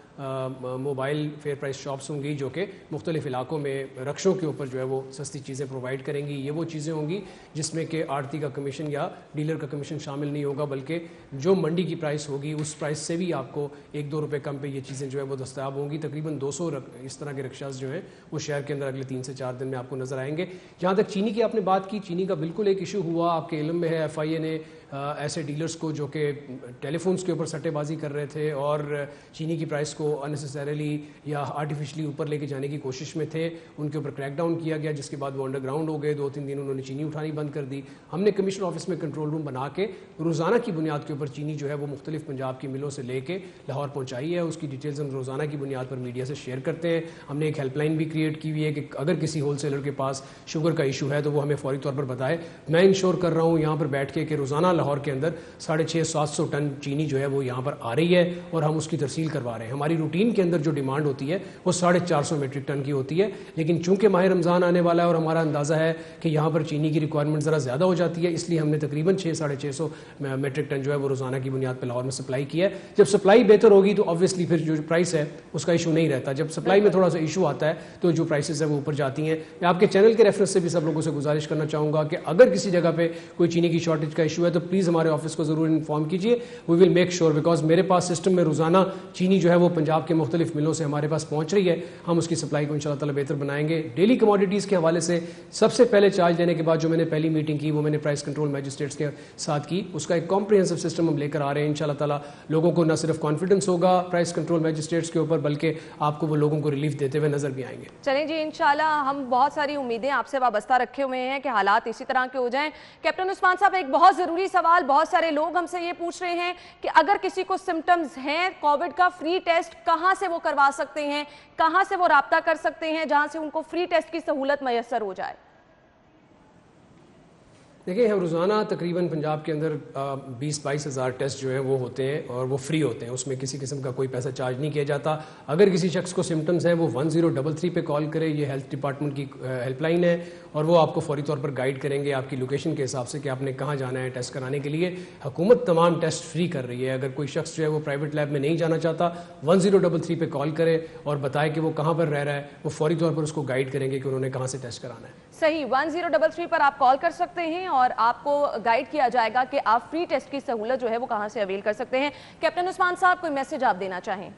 मोबाइल फेयर प्राइस शॉप्स होंगी जो कि मुख्तलिफ इलाकों में रक्षों के ऊपर जो है वो सस्ती चीज़ें प्रोवाइड करेंगी। ये वो चीज़ें होंगी जिसमें कि आड़ती का कमीशन या डीलर का कमीशन शामिल नहीं होगा, बल्कि जो मंडी की प्राइस होगी उस प्राइस से भी आपको 1-2 रुपये कम पे ये चीज़ें जो है वो दस्तयाब होंगी। तकरीबन 200 इस तरह के रिक्शाज जो हैं वो शहर के अंदर अगले 3 से 4 दिन में आपको नज़र आएंगे। जहाँ तक चीनी की आपने बात की, चीनी का बिल्कुल एक इशू हुआ, आपके इल्म में है। FIA ने ऐसे डीलर्स को जो कि टेलीफोन्स के ऊपर सट्टेबाजी कर रहे थे और चीनी की प्राइस को अननेसेसरीली या आर्टिफिशली ऊपर लेके जाने की कोशिश में थे, उनके ऊपर क्रैकडाउन किया गया, जिसके बाद वो अंडरग्राउंड हो गए। 2-3 दिन उन्होंने चीनी उठानी बंद कर दी। हमने कमिश्नर ऑफिस में कंट्रोल रूम बना के रोज़ाना की बुनियाद के ऊपर चीनी जो है वो मुख्तलिफ पंजाब की मिलों से लेके लाहौर पहुँचाई है। उसकी डिटेल्स हम रोज़ाना की बुनियाद पर मीडिया से शेयर करते हैं। हमने एक हेल्पलाइन भी क्रिएट की हुई है कि अगर किसी होलसेलर के पास शुगर का इशू है तो वो हमें फौरी तौर पर बताए। मैं इंश्योर कर रहा हूँ यहाँ पर बैठ के कि रोज़ाना लाहौर के अंदर 650-700 टन चीनी जो है वो यहाँ पर आ रही है और हम उसकी तरसील करवा रहे हैं। हमारी रूटीन के अंदर जो डिमांड होती है वो 450 मीट्रिक टन की होती है, लेकिन चूंकि माह रमज़ान आने वाला है और हमारा अंदाज़ा है कि यहाँ पर चीनी की रिक्वायरमेंट ज़रा ज़्यादा हो जाती है, इसलिए हमने तकरीबन 600-650 मीट्रिक टन जो है वो रोज़ाना की बुनियाद पर लाहौर में सप्लाई किया है। जब सप्लाई बेहतर होगी तो ऑब्वियसली फिर जो प्राइस है उसका इशू नहीं रहता। जब सप्लाई में थोड़ा सा इशू आता है तो जो प्राइसेस है वो ऊपर जाती हैं। मैं आपके चैनल के रेफरेंस से भी सब लोगों से गुजारिश करना चाहूँगा कि अगर किसी जगह पे कोई चीनी की शॉर्टेज का इशू है तो प्लीज़ हमारे ऑफिस को ज़रूर इन्फॉर्म कीजिए। We will make sure, because मेरे पास सिस्टम में रोज़ाना चीनी जो है वो पंजाब के मुख्तलिफ मिलों से हमारे पास पहुँच रही है। हम उसकी सप्लाई को इंशाल्लाह ताला बेहतर बनाएंगे। डेली कमोडिटीज़ के हवाले से सबसे पहले चार्ज देने के बाद जो मैंने पहली मीटिंग की वो मैंने प्राइस कंट्रोल मैजिस्ट्रेट्स के साथ की। उसका एक कॉम्प्रिहेंसिव सिस्टम हम लेकर आ रहे हैं। इंशाल्लाह ताला लोगों को न सिर्फ कॉन्फिडेंस होगा प्राइस कंट्रोल मैजिस्ट्रेट्स के ऊपर, बल्कि आपको वो लोगों को रिलीफ देते हुए नजर भी आएंगे। चलें जी, इंशाल्लाह हम बहुत सारी उम्मीदें आपसे वाबस्ता रखे हुए हैं कि हालात इसी तरह के हो जाएं। कैप्टन उस्मान साहब, एक बहुत ज़रूरी सवाल, बहुत सारे लोग हमसे ये पूछ रहे हैं कि अगर किसी को सिम्टम्स हैं कोविड का, फ्री टेस्ट कहाँ से वो करवा सकते हैं, कहाँ से वो राब्ता कर सकते हैं जहाँ से उनको फ्री टेस्ट की सहूलत मैसर हो जाए? देखिए, हम रोज़ाना तकरीबन पंजाब के अंदर 20-22 हज़ार टेस्ट जो हैं वो होते हैं और वो फ्री होते हैं। उसमें किसी किस्म का कोई पैसा चार्ज नहीं किया जाता। अगर किसी शख्स को सिम्टम्स हैं वो 1033 पे कॉल करे। ये हेल्थ डिपार्टमेंट की हेल्पलाइन है और वो आपको फौरी तौर पर गाइड करेंगे आपकी लोकेशन के हिसाब से कि आपने कहाँ जाना है टेस्ट कराने के लिए। हुकूमत तमाम टेस्ट फ्री कर रही है। अगर कोई शख्स जो है वो प्राइवेट लैब में नहीं जाना चाहता, 1033 पे कॉल करे और बताए कि वो कहाँ पर रह रहा है, वो फौरी तौर पर उसको गाइड करेंगे कि उन्होंने कहाँ से टेस्ट कराना है। सही, 1033 पर आप कॉल कर सकते हैं और आपको गाइड किया जाएगा कि आप फ्री टेस्ट की सहूलत जो है वो कहां से अवेल कर सकते हैं। कैप्टन उस्मान साहब, कोई मैसेज आप देना चाहें?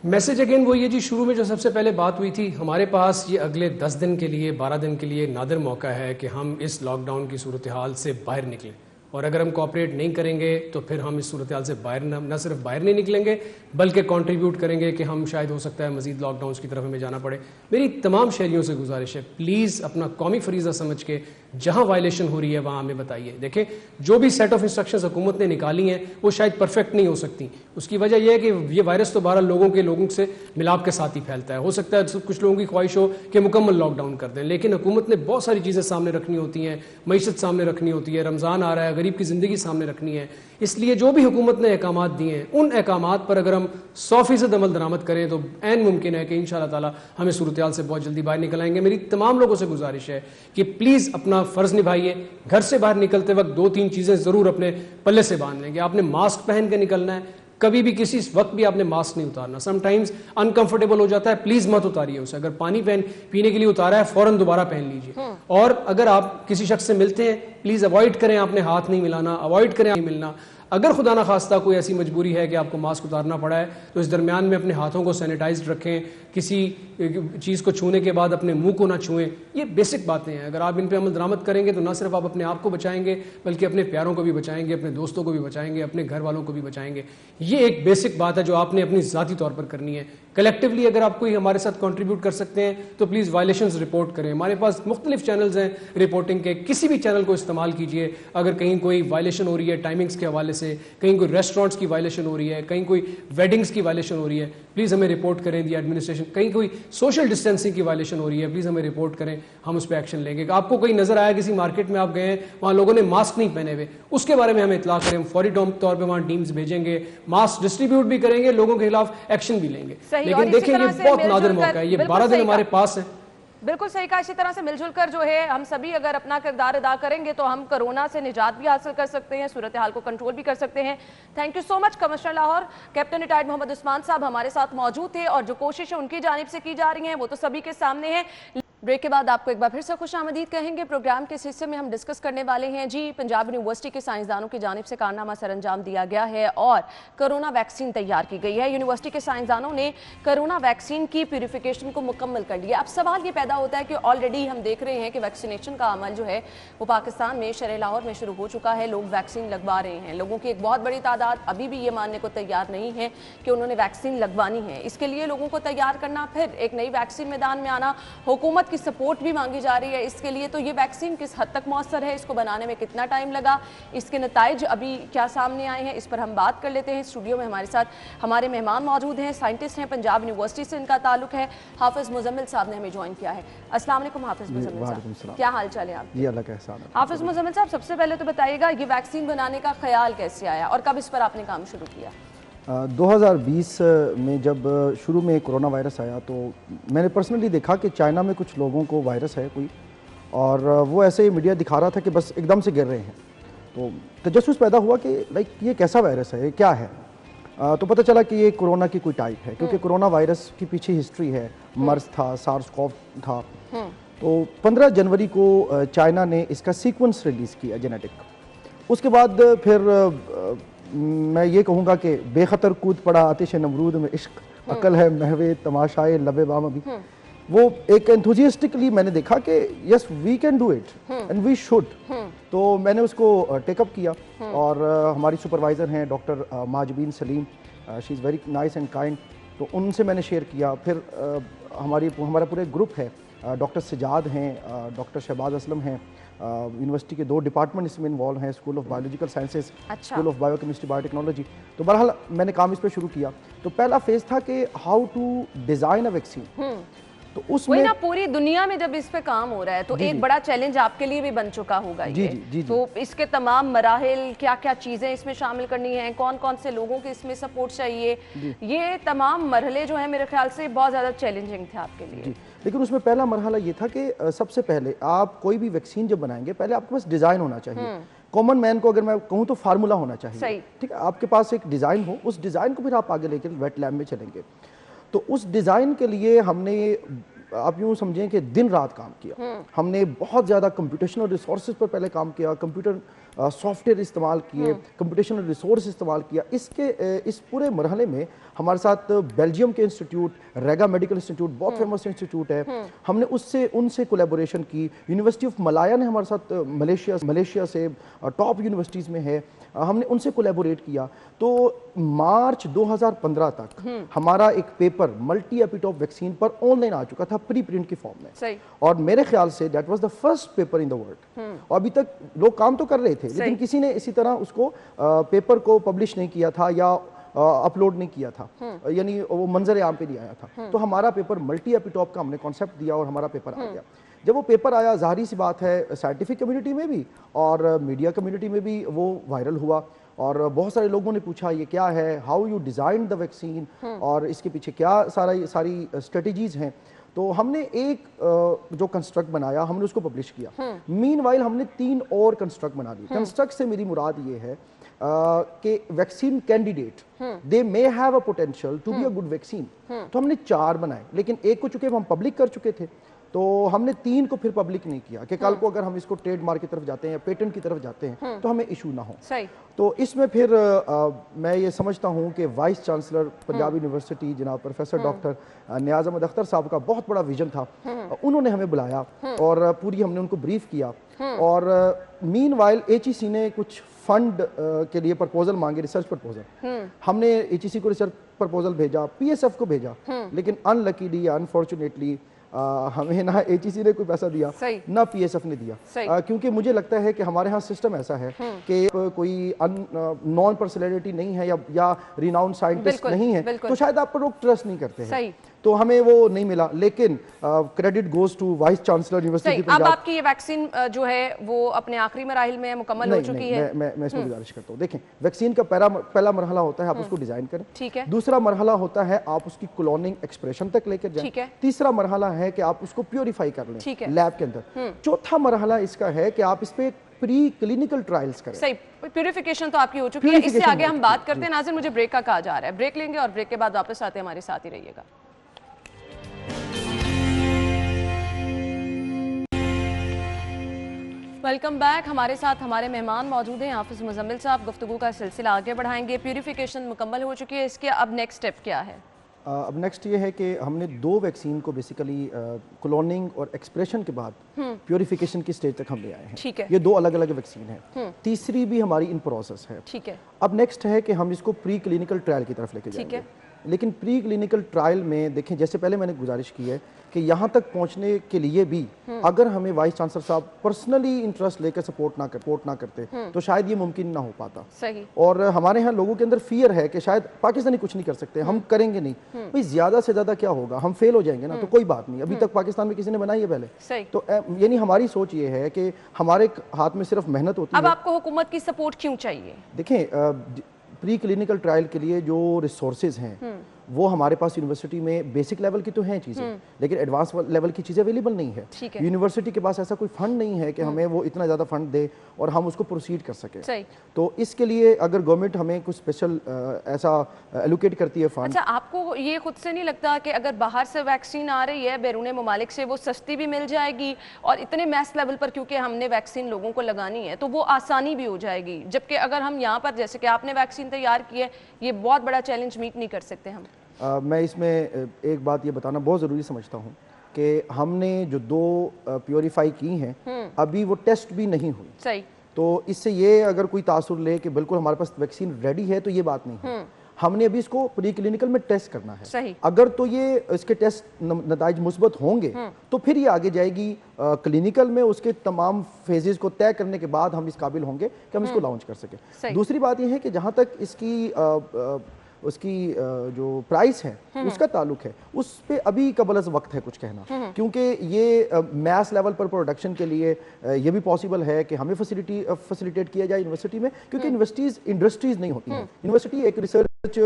मैसेज अगेन वो ये जी, शुरू में जो सबसे पहले बात हुई थी, हमारे पास ये अगले 10 दिन के लिए 12 दिन के लिए नादिर मौका है कि हम इस लॉकडाउन की सूरत हाल से बाहर निकलें, और अगर हम कोऑपरेट नहीं करेंगे तो फिर हम इस सूरत हाल से बाहर न सिर्फ बाहर नहीं निकलेंगे बल्कि कंट्रीब्यूट करेंगे कि हम शायद हो सकता है मजीद लॉकडाउन की तरफ हमें जाना पड़े। मेरी तमाम शहरियों से गुजारिश है, प्लीज़ अपना कौमी फरीज़ा समझ के जहाँ वायलेशन हो रही है वहाँ हमें बताइए। देखें, जो भी सेट ऑफ इंस्ट्रक्शंस हुकूमत ने निकाली हैं वो शायद परफेक्ट नहीं हो सकती। उसकी वजह यह है कि ये वायरस तो बहरहाल लोगों से मिलाप के साथ ही फैलता है। हो सकता है कुछ लोगों की ख्वाहिश हो कि मुकम्मल लॉकडाउन कर दें, लेकिन हुकूमत ने बहुत सारी चीज़ें सामने रखनी होती हैं, मईशत सामने रखनी होती है, रमज़ान आ रहा है, गरीब की ज़िंदगी सामने रखनी है। इसलिए जो भी हुकूमत ने अहकामात दिए हैं, उन अहकामात पर अगर हम 100% अमल दरामद करें तो ऐन मुमकिन है कि इंशाअल्लाह ताला हमें सूरत हाल से बहुत जल्दी बाहर निकल आएंगे। मेरी तमाम लोगों से गुजारिश है कि प्लीज़ अपना फ़र्ज़ निभाइए। घर से बाहर निकलते वक्त 2-3 चीज़ें ज़रूर अपने पल्ले से बांध लेंगे। आपने मास्क पहन के निकलना है, कभी भी किसी वक्त भी आपने मास्क नहीं उतारना। समटाइम्स अनकंफर्टेबल हो जाता है, प्लीज मत उतारिए उसे। अगर पानी पीने के लिए उतारा है फौरन दोबारा पहन लीजिए। और अगर आप किसी शख्स से मिलते हैं, प्लीज अवॉइड करें आपने हाथ नहीं मिलाना, अवॉइड करें नहीं मिलना। अगर खुदा ना खास्ता कोई ऐसी मजबूरी है कि आपको मास्क उतारना पड़ा है तो इस दरमियान में अपने हाथों को सैनिटाइज रखें, किसी चीज़ को छूने के बाद अपने मुंह को ना छुएं। ये बेसिक बातें हैं, अगर आप इन पे अमल दरामद करेंगे तो ना सिर्फ आप अपने आप को बचाएंगे बल्कि अपने प्यारों को भी बचाएंगे, अपने दोस्तों को भी बचाएंगे, अपने घर वालों को भी बचाएंगे। ये एक बेसिक बात है जो आपने अपनी ज़ाती तौर पर करनी है। कलेक्टिवली अगर आप कोई हमारे साथ कंट्रीब्यूट कर सकते हैं तो प्लीज़ वायलेशंस रिपोर्ट करें। हमारे पास मुख्तलिफ चैनल्स हैं रिपोर्टिंग के, किसी भी चैनल को इस्तेमाल कीजिए। अगर कहीं कोई वायलेशन हो रही है टाइमिंग्स के हवाले से, कहीं कोई रेस्टोरेंट्स की वायलेशन हो रही है, कहीं कोई वेडिंग्स की वायलेशन हो रही है, प्लीज़ हमें रिपोर्ट करें दी एडमिनिस्ट्रेशन। कहीं कोई सोशल डिस्टेंसिंग की वायलेशन हो रही है, प्लीज़ हमें रिपोर्ट करें, हम उस पर एक्शन लेंगे। आपको कोई नजर आया किसी मार्केट में आप गए हैं, वहाँ लोगों ने मास्क नहीं पहने हुए, उसके बारे में हमें इत्तला करें, हम फौरी तौर पर वहाँ टीम्स भेजेंगे, मास्क डिस्ट्रीब्यूट भी करेंगे, लोगों के खिलाफ एक्शन भी लेंगे। लेकिन देखिए ये बहुत नादिर मौका है, ये 12 दिन हमारे पास है। बिल्कुल सही कहा। इसी तरह से मिलजुल कर जो है हम सभी अगर अपना किरदार अदा करेंगे तो हम कोरोना से निजात भी हासिल कर सकते हैं, सूरत हाल को कंट्रोल भी कर सकते हैं। Thank you so much commissioner Lahore captain retired Mohammad Usman sahab हमारे साथ मौजूद थे, और जो कोशिशें उनकी जानिब से की जा रही हैं वो तो सभी के सामने है। ब्रेक के बाद आपको एक बार फिर से खुशामदीद कहेंगे। प्रोग्राम के इस हिस्से में हम डिस्कस करने वाले हैं जी, पंजाब यूनिवर्सिटी के साइंसदानों की जानिब से कारनामा सरअंजाम दिया गया है और कोरोना वैक्सीन तैयार की गई है। यूनिवर्सिटी के साइंसदानों ने कोरोना वैक्सीन की प्यूरिफिकेशन को मुकम्मल कर लिया। अब सवाल ये पैदा होता है कि ऑलरेडी हम देख रहे हैं कि वैक्सीनेशन का अमल जो है वो पाकिस्तान में शहर लाहौर में शुरू हो चुका है, लोग वैक्सीन लगवा रहे हैं। लोगों की एक बहुत बड़ी तादाद अभी भी ये मानने को तैयार नहीं है कि उन्होंने वैक्सीन लगवानी है। इसके लिए लोगों को तैयार करना, फिर एक नई वैक्सीन मैदान में आना, हुकूमत की सपोर्ट भी मांगी जा रही है इसके लिए। तो ये वैक्सीन किस हद तक मौसर है, इसको बनाने में कितना टाइम लगा, इसके नताइज अभी क्या सामने आए हैं, इस पर हम बात कर लेते हैं। स्टूडियो में हमारे साथ हमारे मेहमान मौजूद हैं, साइंटिस्ट हैं, पंजाब यूनिवर्सिटी से इनका ताल्लुक है। हाफिज मुजम्मिल साहब ने हमें ज्वाइन किया है। अस्सलाम वालेकुम हाफिज मुजम्मिल साहब, क्या हाल चाल है आप? जी अल्लाह का एहसान है। हाफिज मुजम्मिल साहब, सबसे पहले तो बताइएगा ये वैक्सीन बनाने का ख्याल कैसे आया और कब इस पर आपने काम शुरू किया? 2020 में जब शुरू में कोरोना वायरस आया तो मैंने पर्सनली देखा कि चाइना में कुछ लोगों को वायरस है कोई, और वो ऐसे ही मीडिया दिखा रहा था कि बस एकदम से गिर रहे हैं। तो तजस्सुस पैदा हुआ कि लाइक ये कैसा वायरस है, ये क्या है। तो पता चला कि ये कोरोना की कोई टाइप है, क्योंकि कोरोना वायरस की पीछे हिस्ट्री है, मर्स था, सार्स कॉव था। तो 15 जनवरी को चाइना ने इसका सीक्वेंस रिलीज़ किया जेनेटिक। उसके बाद फिर मैं ये कहूँगा कि बेखतर कूद पड़ा आतिश नमरूद में इश्क, अकल है महवे तमाशाए लबे बाम अभी। वो एक एंथुजियास्टिकली मैंने देखा कि yes we can do it and we should. तो मैंने उसको टेकअप किया, और हमारी सुपरवाइज़र हैं doctor Majbeen Saleem, she is very nice and kind, तो उनसे मैंने शेयर किया। फिर हमारा पूरा ग्रुप है, डॉक्टर सजाद हैं, डॉक्टर शहबाज असलम हैं, यूनिवर्सिटी के 2 डिपार्टमेंट इसमें इन्वॉल्व हैं, school of biological sciences, school of biochemistry biotechnology. तो बहरहाल मैंने काम इस पर शुरू किया। तो पहला फेज था कि how to design a vaccine. तो उसमें ना पूरी दुनिया में जब इस पे काम हो रहा है तो एक बड़ा चैलेंज आपके लिए भी बन चुका होगा ये। तो इसके तमाम मराहिल, क्या क्या चीजें इसमें शामिल करनी है, कौन कौन से लोगों की इसमें सपोर्ट चाहिए, ये तमाम मरहले जो है मेरे ख्याल से बहुत ज्यादा चैलेंजिंग थे आपके लिए। लेकिन उसमें पहला मरहला ये था कि सबसे पहले आप कोई भी वैक्सीन जब बनाएंगे, पहले आपके पास डिजाइन होना चाहिए। कॉमन मैन को अगर मैं कहूँ तो फार्मूला होना चाहिए, ठीक है। आपके पास एक डिजाइन हो, उस डिजाइन को फिर आप आगे लेकर वेट लैब में चलेंगे। तो उस डिजाइन के लिए हमने आप यूँ समझें कि दिन रात काम किया। हमने बहुत ज़्यादा कंप्यूटेशनल रिसोर्सेज पर पहले काम किया, कंप्यूटर सॉफ्टवेयर इस्तेमाल किए, कंप्यूटेशनल रिसोर्स इस्तेमाल किया। इस पूरे मरहले में हमारे साथ बेल्जियम के इंस्टीट्यूट, रेगा मेडिकल इंस्टीट्यूट, बहुत फेमस इंस्टीट्यूट है, हमने उनसे कोलैबोरेशन की। यूनिवर्सिटी ऑफ मलाया ने हमारे साथ मलेशिया से टॉप यूनिवर्सिटीज़ में है, हमने उनसे कोलैबोरेट किया। तो मार्च 2015 तक हमारा एक पेपर मल्टी एपिटोप वैक्सीन पर ऑनलाइन आ चुका था प्री प्रिंट की फॉर्म में। सही। और मेरे ख्याल say that was the first paper in the world. और अभी तक लोग काम तो कर रहे थे, लेकिन किसी ने इसी तरह उसको पेपर को पब्लिश नहीं किया था या अपलोड नहीं किया था, यानी वो मंजर आम पे नहीं आया था। तो हमारा पेपर मल्टी एपिटोप का हमने कॉन्सेप्ट दिया और हमारा पेपर आ गया। जब वो पेपर आया, जाहिर सी बात है साइंटिफिक कम्युनिटी में भी और मीडिया कम्युनिटी में भी वो वायरल हुआ और बहुत सारे लोगों ने पूछा ये क्या है, how you design the vaccine और इसके पीछे क्या सारी स्ट्रेटजीज हैं। तो हमने एक जो कंस्ट्रक्ट बनाया हमने उसको पब्लिश किया। मीनवाइल हमने 3 और कंस्ट्रक्ट बना दिए। कंस्ट्रक्ट से मेरी मुराद ये है कि vaccine candidate they may have a potential to be a good vaccine. तो हमने 4 बनाए, लेकिन एक को चूंकि हम पब्लिक कर चुके थे तो हमने 3 को फिर पब्लिक नहीं किया कि कल को अगर हम इसको ट्रेडमार्क की तरफ जाते हैं, पेटेंट की तरफ जाते हैं तो हमें इशू ना हो। सही। तो इसमें फिर मैं ये समझता हूँ कि वाइस चांसलर पंजाब यूनिवर्सिटी जनाब प्रोफेसर डॉक्टर नियाज अहमद अख्तर साहब का बहुत बड़ा विजन था। उन्होंने हमें बुलाया और पूरी हमने उनको ब्रीफ किया। और मीनवाइल HEC ने कुछ फंड के लिए प्रपोजल मांगे, रिसर्च प्रपोजल। हमने HEC को रिसर्च प्रपोजल भेजा, PSF को भेजा, लेकिन अनलकीली अनफॉर्चुनेटली हमें ना HEC ने कोई पैसा दिया ना PSF ने दिया। क्योंकि मुझे लगता है कि हमारे यहाँ सिस्टम ऐसा है कि कोई नॉन पर्सनैलिटी नहीं है या रिनाउंड साइंटिस्ट नहीं है तो शायद आप पर लोग ट्रस्ट नहीं करते हैं, तो हमें वो नहीं मिला। लेकिन credit goes to vice chancellor university Punjab. अब आपकी ये वैक्सीन जो है वो अपने आखिरी मराहिल में मुकम्मल हो चुकी है। मैं इसमें गुजारिश करता हूँ, देखें वैक्सीन का पहला मरहला होता है आप उसको डिजाइन करें, ठीक है। दूसरा मरहला होता है आप उसकी क्लोनिंग एक्सप्रेशन तक लेकर जाएं, ठीक है। तीसरा मरहला है कि आप उसको प्योरीफाई कर लें लैब के अंदर, चौथा मरहला इसका है कि आप इस पे प्री क्लिनिकल ट्रायल्स करें। सही, प्यूरिफिकेशन तो आपकी हो चुकी है। इससे आगे हम बात करते हैं। नाज़िर मुझे ब्रेक का कहा जा रहा है, ब्रेक लेंगे और ब्रेक के बाद वापस आते हैं, हमारे साथ ही रहिएगा। Welcome back. हमारे साथ हमारे मेहमान मौजूद हैं हाफिज़ मुज़म्मिल साहब। गुफ्तगू का सिलसिला आगे बढ़ाएंगे। प्यूरिफिकेशन मुकम्मल हो चुकी है, इसके अब नेक्स्ट स्टेप क्या है? अब नेक्स्ट ये है कि हमने 2 वैक्सीन को बेसिकली क्लोनिंग और एक्सप्रेशन के बाद प्योरिफिकेशन की स्टेज तक हम ले आए हैं। ठीक है। ये 2 अलग अलग वैक्सीन हैं, तीसरी भी हमारी इन प्रोसेस है। ठीक है। अब नेक्स्ट है कि हम इसको प्री क्लिनिकल ट्रायल की तरफ लेके जाएंगे। लेकिन प्री क्लिनिकल ट्रायल में देखें, जैसे पहले मैंने गुजारिश की है कि यहाँ तक पहुँचने के लिए भी अगर हमें वाइस चांसलर साहब पर्सनली इंटरेस्ट लेकर सपोर्ट ना करते तो शायद ये मुमकिन ना हो पाता। सही। और हमारे यहाँ लोगों के अंदर फियर है कि शायद पाकिस्तानी कुछ नहीं कर सकते, हम करेंगे नहीं। भाई ज़्यादा से ज़्यादा क्या होगा, हम फेल हो जाएंगे ना, तो कोई बात नहीं। अभी तक पाकिस्तान में किसी ने बनाई है पहले? सही। तो यानी हमारी सोच ये है कि हमारे हाथ में सिर्फ मेहनत होती है। अब आपको हुकूमत की सपोर्ट क्यों चाहिए? देखें, प्री क्लिनिकल ट्रायल के लिए जो रिसोर्सेज हैं वो हमारे पास यूनिवर्सिटी में बेसिक लेवल की तो हैं चीज़ें, लेकिन एडवांस लेवल की चीज़ें अवेलेबल नहीं है। यूनिवर्सिटी के पास ऐसा कोई फंड नहीं है कि हमें वो इतना ज़्यादा फंड दे और हम उसको प्रोसीड कर सकें। तो इसके लिए अगर गवर्नमेंट हमें कुछ स्पेशल ऐसा एलोकेट करती है फंड। अच्छा, आपको ये खुद से नहीं लगता कि अगर बाहर से वैक्सीन आ रही है बैरून ममालिक से, वो सस्ती भी मिल जाएगी और इतने मैस लेवल पर क्योंकि हमने वैक्सीन लोगों को लगानी है तो वो आसानी भी हो जाएगी, जबकि अगर हम यहाँ पर जैसे कि आपने वैक्सीन तैयार की है, ये बहुत बड़ा चैलेंज मीट नहीं कर सकते हम? मैं इसमें एक बात ये बताना बहुत ज़रूरी समझता हूँ कि हमने जो 2 प्योरीफाई की हैं अभी वो टेस्ट भी नहीं हुई। सही। तो इससे ये अगर कोई तासुर ले कि बिल्कुल हमारे पास वैक्सीन रेडी है, तो ये बात नहीं है। हमने अभी इसको प्री क्लिनिकल में टेस्ट करना है। सही। अगर तो ये इसके टेस्ट नताइज मुस्बत होंगे तो फिर ये आगे जाएगी क्लिनिकल में, उसके तमाम फेजेस को तय करने के बाद हम इस काबिल होंगे कि हम इसको लॉन्च कर सकें। दूसरी बात ये है कि जहाँ तक उसकी जो प्राइस है उसका ताल्लुक है, उस पे अभी कबल अज़ वक्त है कुछ कहना, क्योंकि ये मैस लेवल पर प्रोडक्शन के लिए ये भी पॉसिबल है कि हमें फैसिलिटेट किया जाए यूनिवर्सिटी में, क्योंकि यूनिवर्सिटीज़ इंडस्ट्रीज नहीं होती हैं। यूनिवर्सिटी एक रिसर्च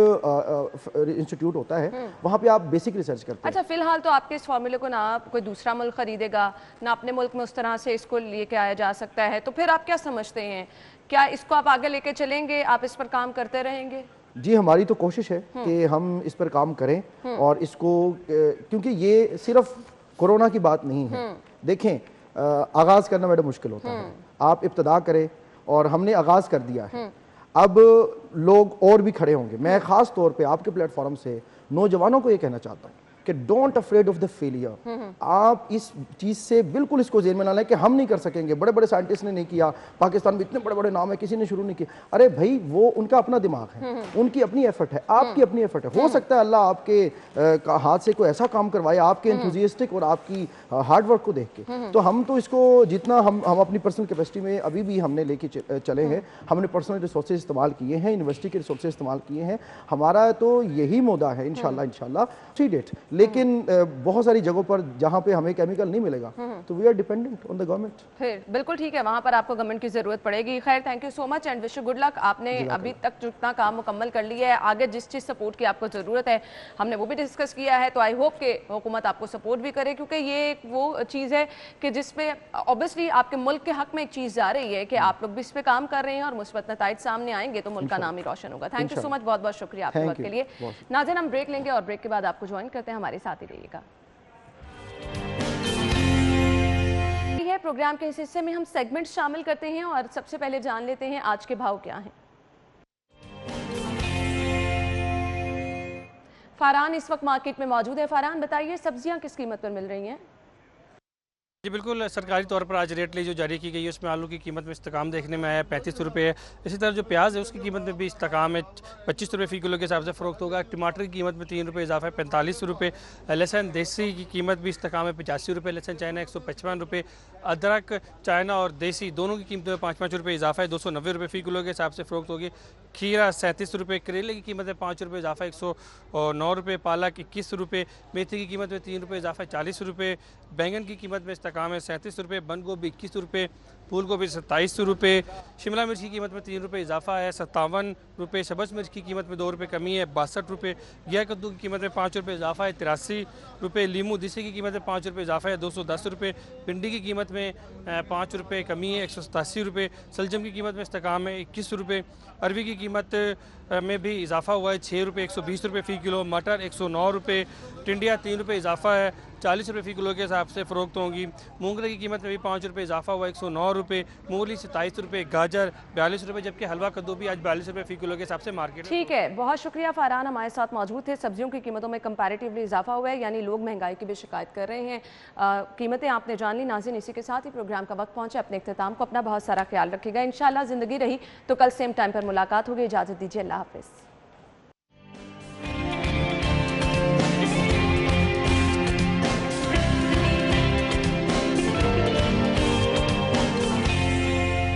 इंस्टीट्यूट होता है, वहाँ पे आप बेसिक रिसर्च करते हैं। अच्छा, फिलहाल तो आपके इस फॉर्मूले को ना कोई दूसरा मुल्क खरीदेगा ना अपने मुल्क में उस तरह से इसको लेके आया जा सकता है, तो फिर आप क्या समझते हैं, क्या इसको आप आगे लेके चलेंगे, आप इस पर काम करते रहेंगे? जी, हमारी तो कोशिश है कि हम इस पर काम करें और इसको, क्योंकि ये सिर्फ कोरोना की बात नहीं है। देखें, आगाज़ करना मैडम मुश्किल होता है, आप इब्तदा करें और हमने आगाज़ कर दिया है। अब लोग और भी खड़े होंगे। मैं ख़ास तौर पे आपके प्लेटफॉर्म से नौजवानों को ये कहना चाहता हूँ कि don't afraid of the failure. आप इस चीज़ से बिल्कुल इसको जेल में ना लें कि हम नहीं कर सकेंगे, बड़े बड़े साइंटिस्ट ने नहीं किया, पाकिस्तान में इतने बड़े बड़े नाम है, किसी ने शुरू नहीं किया। अरे भाई, वो उनका अपना दिमाग है, उनकी अपनी एफर्ट है, आपकी अपनी एफर्ट है। हो सकता है अल्लाह आपके हाथ से कोई ऐसा काम करवाए आपके एंथुजियास्टिक और आपकी हार्ड वर्क को देख के। तो हम तो इसको जितना हम अपनी पर्सनल कैपेसिटी में अभी भी हमने लेके चले हैं। हमने पर्सनल रिसोर्सेज इस्तेमाल किए हैं, यूनिवर्सिटी के रिसोर्सेज इस्तेमाल किए हैं। हमारा तो यही मुद्दा है इंशाल्लाह थ्री डेट। लेकिन बहुत सारी जगहों पर जहां पे हमें केमिकल नहीं मिलेगा तो we are dependent on the government. फिर बिल्कुल ठीक है, वहां पर आपको गवर्नमेंट की जरूरत पड़ेगी। खैर, thank you so much and wish you good luck. आपने अभी तक जितना काम मुकम्मल कर लिया है, आगे जिस चीज़ सपोर्ट की आपको ज़रूरत है हमने वो भी डिस्कस किया है, तो आई होप कि हुकूमत आपको सपोर्ट भी करे, क्योंकि ये एक वो चीज़ है कि जिसपे ऑब्वियसली आपके मुल्क के हक में एक चीज़ जा रही है कि आप लोग भी इस पर काम कर रहे हैं और मुस्बत नताइज सामने आएंगे तो मुल्क का नाम ही रोशन होगा। थैंक यू सो मच, बहुत बहुत शुक्रिया आपके वक्त के लिए। नाज़रीन, हम ब्रेक लेंगे और ब्रेक के बाद आपको ज्वाइन करते हैं, हमारे साथ ही रहिएगा। है प्रोग्राम के इस हिस्से में हम सेगमेंट शामिल करते हैं और सबसे पहले जान लेते हैं आज के भाव क्या हैं। फरहान इस वक्त मार्केट में मौजूद है। फरहान, बताइए सब्जियां किस कीमत पर मिल रही हैं? जी बिल्कुल, सरकारी तौर पर आज रेट जो जारी की गई है उसमें आलू की कीमत में इस्तकाम देखने में आया 35 रुपये है। इसी तरह जो प्याज है उसकी कीमत में भी इस्तकाम है, 25 रुपये फ़ी किलो के हिसाब से फ़रोख्त होगा। टमाटर की कीमत में 3 रुपये इजाफा है, 45 रुपये। लहसुन देसी की कीमत भी इस्तकाम है 85 रुपये, लहसुन चाइना 155 रुपये। अदरक चाइना और देसी दोनों की कीमत में 5-5 रुपये इजाफा है, 290 रुपये फ़ी किलो के हिसाब से फ़रोख्त होगी। खीरा 37 रुपये, करेले की कीमत में 5 रुपये इजाफा 109 रुपये, पालक 21 रुपये, मेथी की कीमत में 3 रुपये इजाफा 40 रुपये, बैंगन की कीमत में इस्तकाम है 37 रुपये, बंद गोभी 21 रुपये, फूल गोभी 27 रुपये, शिमला मिर्च की कीमत में 3 रुपये इजाफा है 57 रुपये, सब्ज़ मिर्च की कीमत में 2 रुपये कमी है 62 रुपये, घिया कद्दू की कीमत में 5 रुपये इजाफा है 83 रुपये, लीमू देसी की कीमत में 5 रुपये इजाफा है 210 रुपये, भिंडी की कीमत में 5 रुपये कमी है 187 रुपये, सलजम की कीमत में इस्तकाम है 21 रुपये, अरबी की कीमत में भी इजाफा हुआ है 6 रुपये 120 रुपये फ़ी किलो, मटर 109 रुपये, टिंडिया 3 रुपये इजाफा है 40 रुपये फ़ी किलो के हिसाब से फ़रोख्त होंगी। मूंगरे की कीमत में भी 5 रुपये इजाफा हुआ 109 रुपये, मूली 27 रुपये, गाजर 42 रुपये, जबकि हलवा कद्दू भी आज 42 रुपये फ़ी किलो के हिसाब से मार्केट। ठीक है, बहुत शुक्रिया फरहान, हमारे साथ मौजूद थे। सब्जियों की कीमतों में कंपैरेटिवली इजाफा हुआ है, यानी लोग महंगाई की भी शिकायत कर रहे हैं। कीमतें आपने जान ली। नाज़रीन, इसी के साथ ही प्रोग्राम का वक्त पहुंचा। अपने इख्तिताम को अपना बहुत सारा ख्याल रखिएगा। इंशाल्लाह ज़िंदगी रही तो कल सेम टाइम पर मुलाकात होगी। इजाज़त दीजिए, अल्लाह हाफ़िज़।